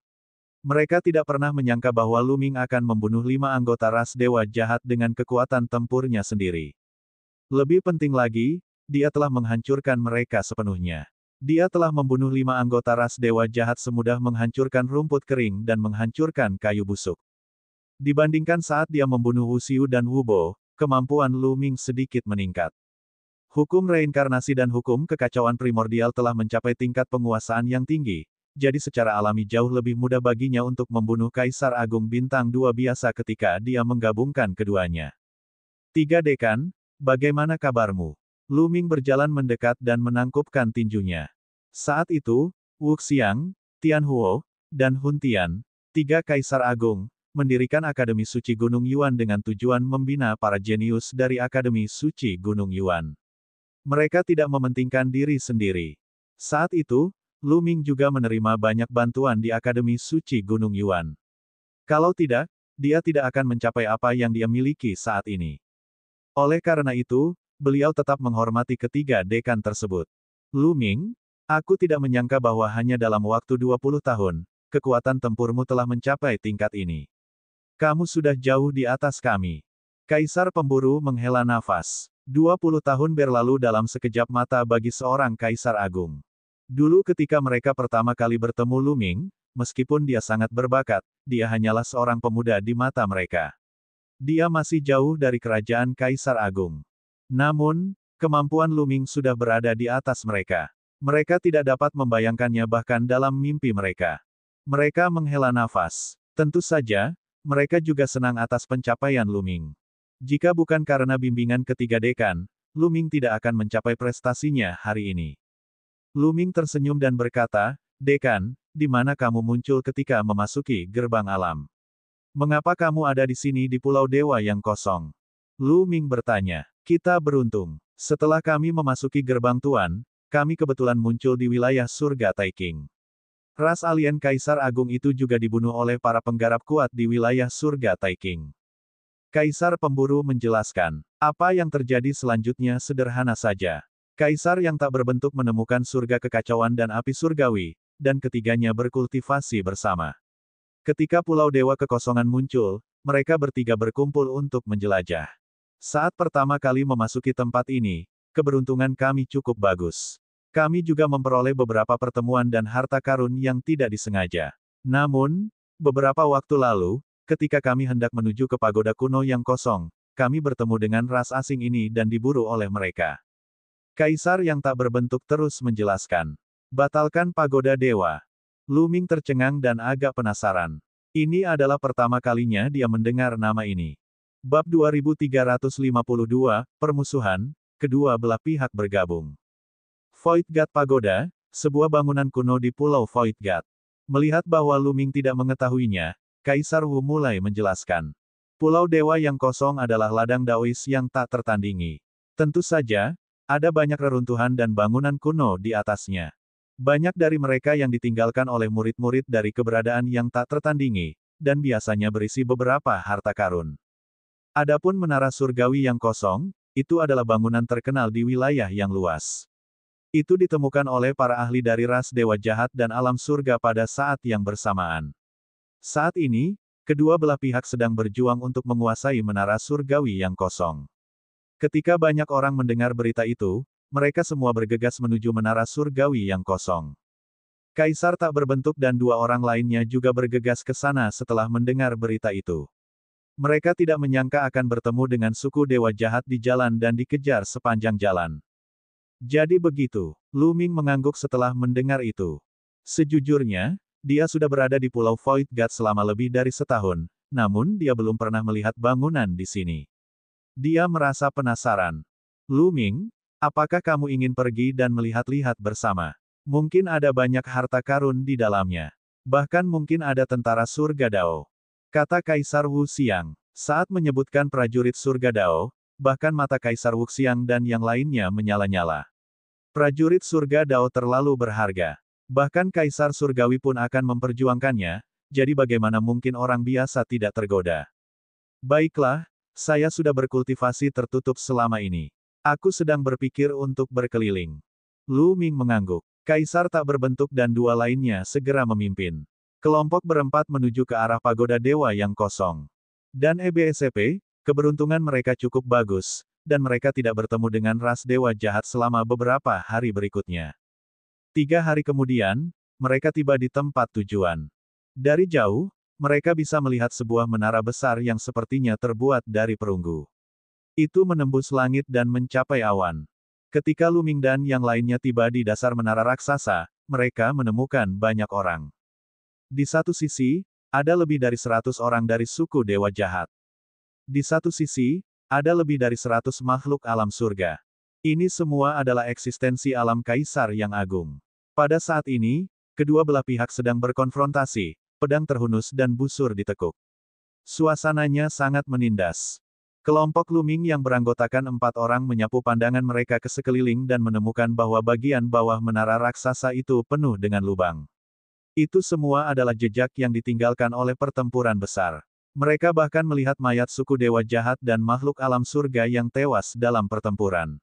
Mereka tidak pernah menyangka bahwa Lu Ming akan membunuh 5 anggota ras Dewa Jahat dengan kekuatan tempurnya sendiri. Lebih penting lagi, dia telah menghancurkan mereka sepenuhnya. Dia telah membunuh 5 anggota ras Dewa Jahat semudah menghancurkan rumput kering dan menghancurkan kayu busuk. Dibandingkan saat dia membunuh Wu Xiu dan Wu Bo, kemampuan Lu Ming sedikit meningkat. Hukum reinkarnasi dan hukum kekacauan primordial telah mencapai tingkat penguasaan yang tinggi, jadi secara alami jauh lebih mudah baginya untuk membunuh Kaisar Agung Bintang 2 biasa ketika dia menggabungkan keduanya. 3 Dekan, bagaimana kabarmu? Lu Ming berjalan mendekat dan menangkupkan tinjunya. Saat itu, Wu Xiang, Tian Huo, dan Hun Tian, 3 kaisar agung, mendirikan Akademi Suci Gunung Yuan dengan tujuan membina para jenius dari Akademi Suci Gunung Yuan. Mereka tidak mementingkan diri sendiri. Saat itu, Lu Ming juga menerima banyak bantuan di Akademi Suci Gunung Yuan. Kalau tidak, dia tidak akan mencapai apa yang dia miliki saat ini. Oleh karena itu, beliau tetap menghormati ketiga dekan tersebut. Lu Ming, aku tidak menyangka bahwa hanya dalam waktu 20 tahun, kekuatan tempurmu telah mencapai tingkat ini. Kamu sudah jauh di atas kami. Kaisar Pemburu menghela nafas. 20 tahun berlalu dalam sekejap mata bagi seorang kaisar agung. Dulu ketika mereka pertama kali bertemu Lu Ming, meskipun dia sangat berbakat, dia hanyalah seorang pemuda di mata mereka. Dia masih jauh dari kerajaan Kaisar Agung. Namun, kemampuan Lu Ming sudah berada di atas mereka. Mereka tidak dapat membayangkannya bahkan dalam mimpi mereka. Mereka menghela nafas. Tentu saja, mereka juga senang atas pencapaian Lu Ming. Jika bukan karena bimbingan ketiga dekan, Lu Ming tidak akan mencapai prestasinya hari ini. Lu Ming tersenyum dan berkata, "Dekan, di mana kamu muncul ketika memasuki gerbang alam? Mengapa kamu ada di sini di Pulau Dewa yang kosong?" Lu Ming bertanya. "Kita beruntung. Setelah kami memasuki gerbang Tuan, kami kebetulan muncul di wilayah surga Taiking. Ras alien Kaisar Agung itu juga dibunuh oleh para penggarap kuat di wilayah surga Taiking." Kaisar Pemburu menjelaskan. Apa yang terjadi selanjutnya sederhana saja. Kaisar yang tak berbentuk menemukan surga kekacauan dan api surgawi, dan ketiganya berkultivasi bersama. Ketika Pulau Dewa Kekosongan muncul, mereka bertiga berkumpul untuk menjelajah. Saat pertama kali memasuki tempat ini, keberuntungan kami cukup bagus. Kami juga memperoleh beberapa pertemuan dan harta karun yang tidak disengaja. Namun, beberapa waktu lalu, ketika kami hendak menuju ke pagoda kuno yang kosong, kami bertemu dengan ras asing ini dan diburu oleh mereka. Kaisar yang tak berbentuk terus menjelaskan. Batalkan pagoda dewa. Lu Ming tercengang dan agak penasaran. Ini adalah pertama kalinya dia mendengar nama ini. Bab 2352, Permusuhan, kedua belah pihak bergabung. Void God Pagoda, sebuah bangunan kuno di Pulau Void God. Melihat bahwa Lu Ming tidak mengetahuinya, Kaisar Wu mulai menjelaskan. Pulau Dewa yang kosong adalah ladang Daois yang tak tertandingi. Tentu saja, ada banyak reruntuhan dan bangunan kuno di atasnya. Banyak dari mereka yang ditinggalkan oleh murid-murid dari keberadaan yang tak tertandingi, dan biasanya berisi beberapa harta karun. Adapun menara surgawi yang kosong, itu adalah bangunan terkenal di wilayah yang luas. Itu ditemukan oleh para ahli dari ras dewa jahat dan alam surga pada saat yang bersamaan. Saat ini, kedua belah pihak sedang berjuang untuk menguasai menara surgawi yang kosong. Ketika banyak orang mendengar berita itu, mereka semua bergegas menuju menara surgawi yang kosong. Kaisar tak berbentuk dan dua orang lainnya juga bergegas ke sana setelah mendengar berita itu. Mereka tidak menyangka akan bertemu dengan suku dewa jahat di jalan dan dikejar sepanjang jalan. Jadi begitu, Lu Ming mengangguk setelah mendengar itu. Sejujurnya, dia sudah berada di Pulau Void God selama lebih dari setahun, namun dia belum pernah melihat bangunan di sini. Dia merasa penasaran. Lu Ming, apakah kamu ingin pergi dan melihat-lihat bersama? Mungkin ada banyak harta karun di dalamnya. Bahkan mungkin ada tentara surga Dao. Kata Kaisar Wu Xiang. Saat menyebutkan prajurit surga Dao, bahkan mata Kaisar Wuxiang dan yang lainnya menyala-nyala. Prajurit surga Dao terlalu berharga. Bahkan Kaisar Surgawi pun akan memperjuangkannya, jadi bagaimana mungkin orang biasa tidak tergoda. Baiklah, saya sudah berkultivasi tertutup selama ini. Aku sedang berpikir untuk berkeliling. Lu Ming mengangguk. Kaisar tak berbentuk dan dua lainnya segera memimpin. Kelompok berempat menuju ke arah pagoda dewa yang kosong. Dan EBSCP, keberuntungan mereka cukup bagus, dan mereka tidak bertemu dengan ras dewa jahat selama beberapa hari berikutnya. 3 hari kemudian, mereka tiba di tempat tujuan. Dari jauh, mereka bisa melihat sebuah menara besar yang sepertinya terbuat dari perunggu. Itu menembus langit dan mencapai awan. Ketika Lu Ming dan yang lainnya tiba di dasar menara raksasa, mereka menemukan banyak orang. Di satu sisi, ada lebih dari 100 orang dari suku dewa jahat. Di satu sisi, ada lebih dari 100 makhluk alam surga. Ini semua adalah eksistensi alam kaisar yang agung. Pada saat ini, kedua belah pihak sedang berkonfrontasi, pedang terhunus dan busur ditekuk. Suasananya sangat menindas. Kelompok Lu Ming yang beranggotakan 4 orang menyapu pandangan mereka ke sekeliling dan menemukan bahwa bagian bawah menara raksasa itu penuh dengan lubang. Itu semua adalah jejak yang ditinggalkan oleh pertempuran besar. Mereka bahkan melihat mayat suku dewa jahat dan makhluk alam surga yang tewas dalam pertempuran.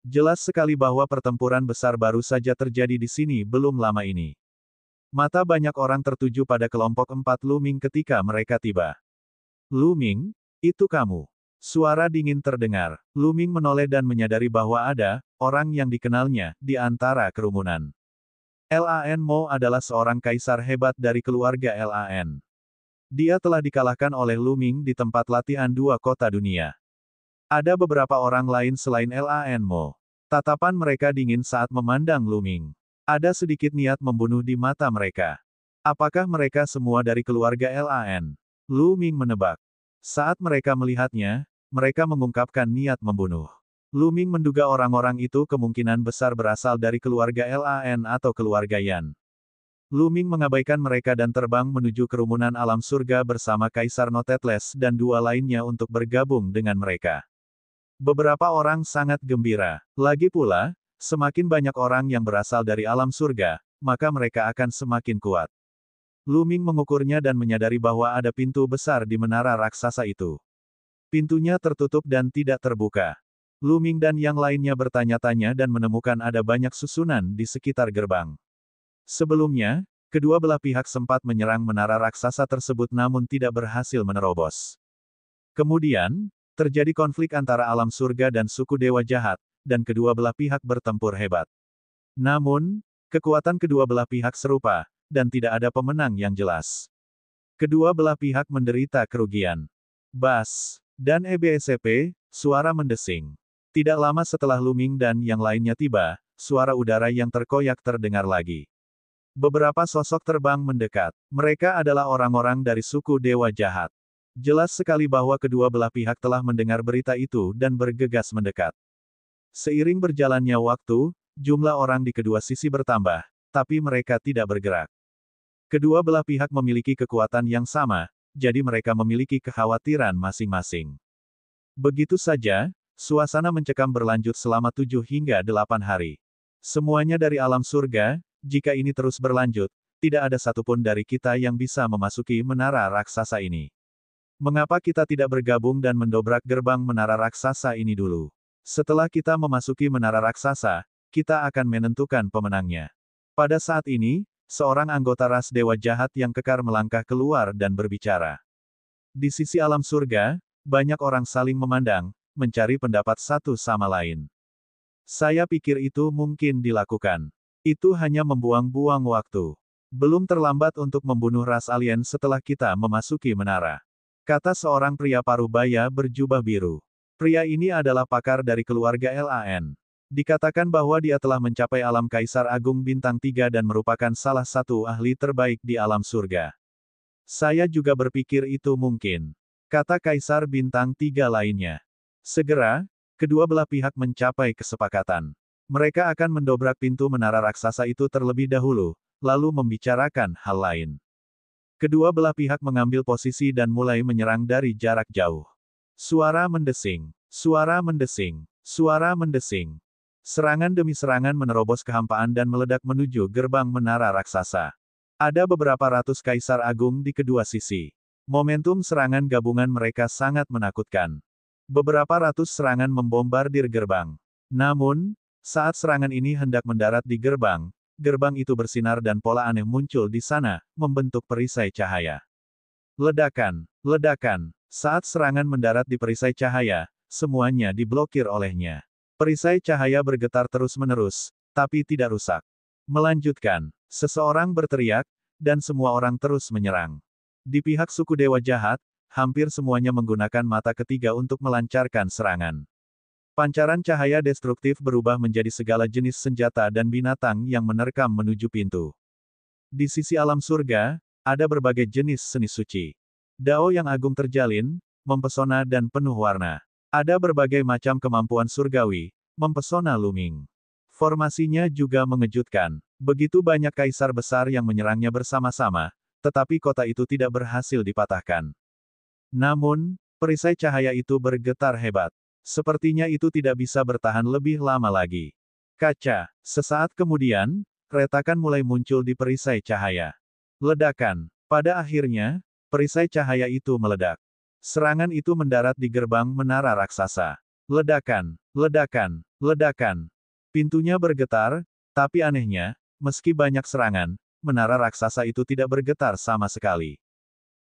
Jelas sekali bahwa pertempuran besar baru saja terjadi di sini belum lama ini. Mata banyak orang tertuju pada kelompok 4 Lu Ming ketika mereka tiba. Lu Ming, itu kamu. Suara dingin terdengar. Lu Ming menoleh dan menyadari bahwa ada orang yang dikenalnya di antara kerumunan. Lan Mo adalah seorang kaisar hebat dari keluarga Lan. Dia telah dikalahkan oleh Lu Ming di tempat latihan 2 kota dunia. Ada beberapa orang lain selain Lan Mo. Tatapan mereka dingin saat memandang Lu Ming. Ada sedikit niat membunuh di mata mereka. Apakah mereka semua dari keluarga Lan? Lu Ming menebak. Saat mereka melihatnya, mereka mengungkapkan niat membunuh. Lu Ming menduga orang-orang itu kemungkinan besar berasal dari keluarga Lan atau keluarga Yan. Lu Ming mengabaikan mereka dan terbang menuju kerumunan alam surga bersama Kaisar Notetles dan 2 lainnya untuk bergabung dengan mereka. Beberapa orang sangat gembira. Lagi pula, semakin banyak orang yang berasal dari alam surga, maka mereka akan semakin kuat. Lu Ming mengukurnya dan menyadari bahwa ada pintu besar di menara raksasa itu. Pintunya tertutup dan tidak terbuka. Lu Ming dan yang lainnya bertanya-tanya dan menemukan ada banyak susunan di sekitar gerbang. Sebelumnya, kedua belah pihak sempat menyerang menara raksasa tersebut namun tidak berhasil menerobos. Kemudian, terjadi konflik antara alam surga dan suku dewa jahat, dan kedua belah pihak bertempur hebat. Namun, kekuatan kedua belah pihak serupa, dan tidak ada pemenang yang jelas. Kedua belah pihak menderita kerugian. Bas dan EBSCP, suara mendesing. Tidak lama setelah Lu Ming dan yang lainnya tiba, suara udara yang terkoyak terdengar lagi. Beberapa sosok terbang mendekat. Mereka adalah orang-orang dari suku Dewa Jahat. Jelas sekali bahwa kedua belah pihak telah mendengar berita itu dan bergegas mendekat. Seiring berjalannya waktu, jumlah orang di kedua sisi bertambah, tapi mereka tidak bergerak. Kedua belah pihak memiliki kekuatan yang sama, jadi mereka memiliki kekhawatiran masing-masing. Begitu saja, suasana mencekam berlanjut selama 7 hingga 8 hari. Semuanya dari alam surga, jika ini terus berlanjut, tidak ada satupun dari kita yang bisa memasuki menara raksasa ini. Mengapa kita tidak bergabung dan mendobrak gerbang menara raksasa ini dulu? Setelah kita memasuki menara raksasa, kita akan menentukan pemenangnya. Pada saat ini, seorang anggota ras dewa jahat yang kekar melangkah keluar dan berbicara. Di sisi alam surga, banyak orang saling memandang, mencari pendapat satu sama lain. Saya pikir itu mungkin dilakukan. Itu hanya membuang-buang waktu. Belum terlambat untuk membunuh ras alien setelah kita memasuki menara. Kata seorang pria parubaya berjubah biru. Pria ini adalah pakar dari keluarga LAN. Dikatakan bahwa dia telah mencapai alam Kaisar Agung Bintang 3 dan merupakan salah satu ahli terbaik di alam surga. Saya juga berpikir itu mungkin. Kata Kaisar Bintang 3 lainnya. Segera, kedua belah pihak mencapai kesepakatan. Mereka akan mendobrak pintu menara raksasa itu terlebih dahulu, lalu membicarakan hal lain. Kedua belah pihak mengambil posisi dan mulai menyerang dari jarak jauh. Suara mendesing, suara mendesing, suara mendesing. Serangan demi serangan menerobos kehampaan dan meledak menuju gerbang menara raksasa. Ada beberapa ratus kaisar agung di kedua sisi. Momentum serangan gabungan mereka sangat menakutkan. Beberapa ratus serangan membombardir gerbang. Namun, saat serangan ini hendak mendarat di gerbang, gerbang itu bersinar dan pola aneh muncul di sana, membentuk perisai cahaya. Ledakan, ledakan. Saat serangan mendarat di perisai cahaya, semuanya diblokir olehnya. Perisai cahaya bergetar terus-menerus, tapi tidak rusak. Melanjutkan, seseorang berteriak, dan semua orang terus menyerang. Di pihak suku Dewa Jahat, hampir semuanya menggunakan mata ketiga untuk melancarkan serangan. Pancaran cahaya destruktif berubah menjadi segala jenis senjata dan binatang yang menerkam menuju pintu. Di sisi alam surga, ada berbagai jenis seni suci. Dao yang agung terjalin, mempesona dan penuh warna. Ada berbagai macam kemampuan surgawi, mempesona Lu Ming. Formasinya juga mengejutkan. Begitu banyak kaisar besar yang menyerangnya bersama-sama, tetapi kota itu tidak berhasil dipatahkan. Namun, perisai cahaya itu bergetar hebat. Sepertinya itu tidak bisa bertahan lebih lama lagi. Kaca. Sesaat kemudian, retakan mulai muncul di perisai cahaya. Ledakan. Pada akhirnya, perisai cahaya itu meledak. Serangan itu mendarat di gerbang menara raksasa. Ledakan, ledakan, ledakan. Pintunya bergetar, tapi anehnya, meski banyak serangan, menara raksasa itu tidak bergetar sama sekali.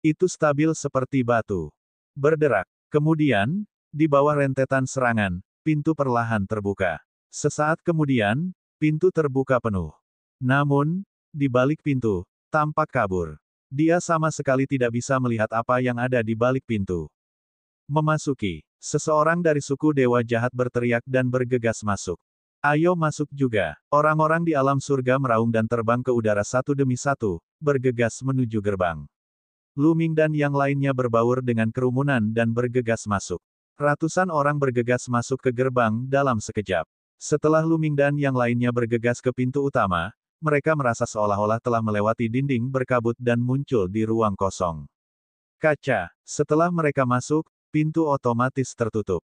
Itu stabil seperti batu. Berderak. Kemudian, di bawah rentetan serangan, pintu perlahan terbuka. Sesaat kemudian, pintu terbuka penuh. Namun, di balik pintu, tampak kabur. Dia sama sekali tidak bisa melihat apa yang ada di balik pintu. Memasuki. Seseorang dari suku Dewa Jahat berteriak dan bergegas masuk. Ayo masuk juga. Orang-orang di alam surga meraung dan terbang ke udara satu demi satu, bergegas menuju gerbang. Lu Ming dan yang lainnya berbaur dengan kerumunan dan bergegas masuk. Ratusan orang bergegas masuk ke gerbang dalam sekejap. Setelah Lu Ming dan yang lainnya bergegas ke pintu utama, mereka merasa seolah-olah telah melewati dinding berkabut dan muncul di ruang kosong. Kaca. Setelah mereka masuk, pintu otomatis tertutup.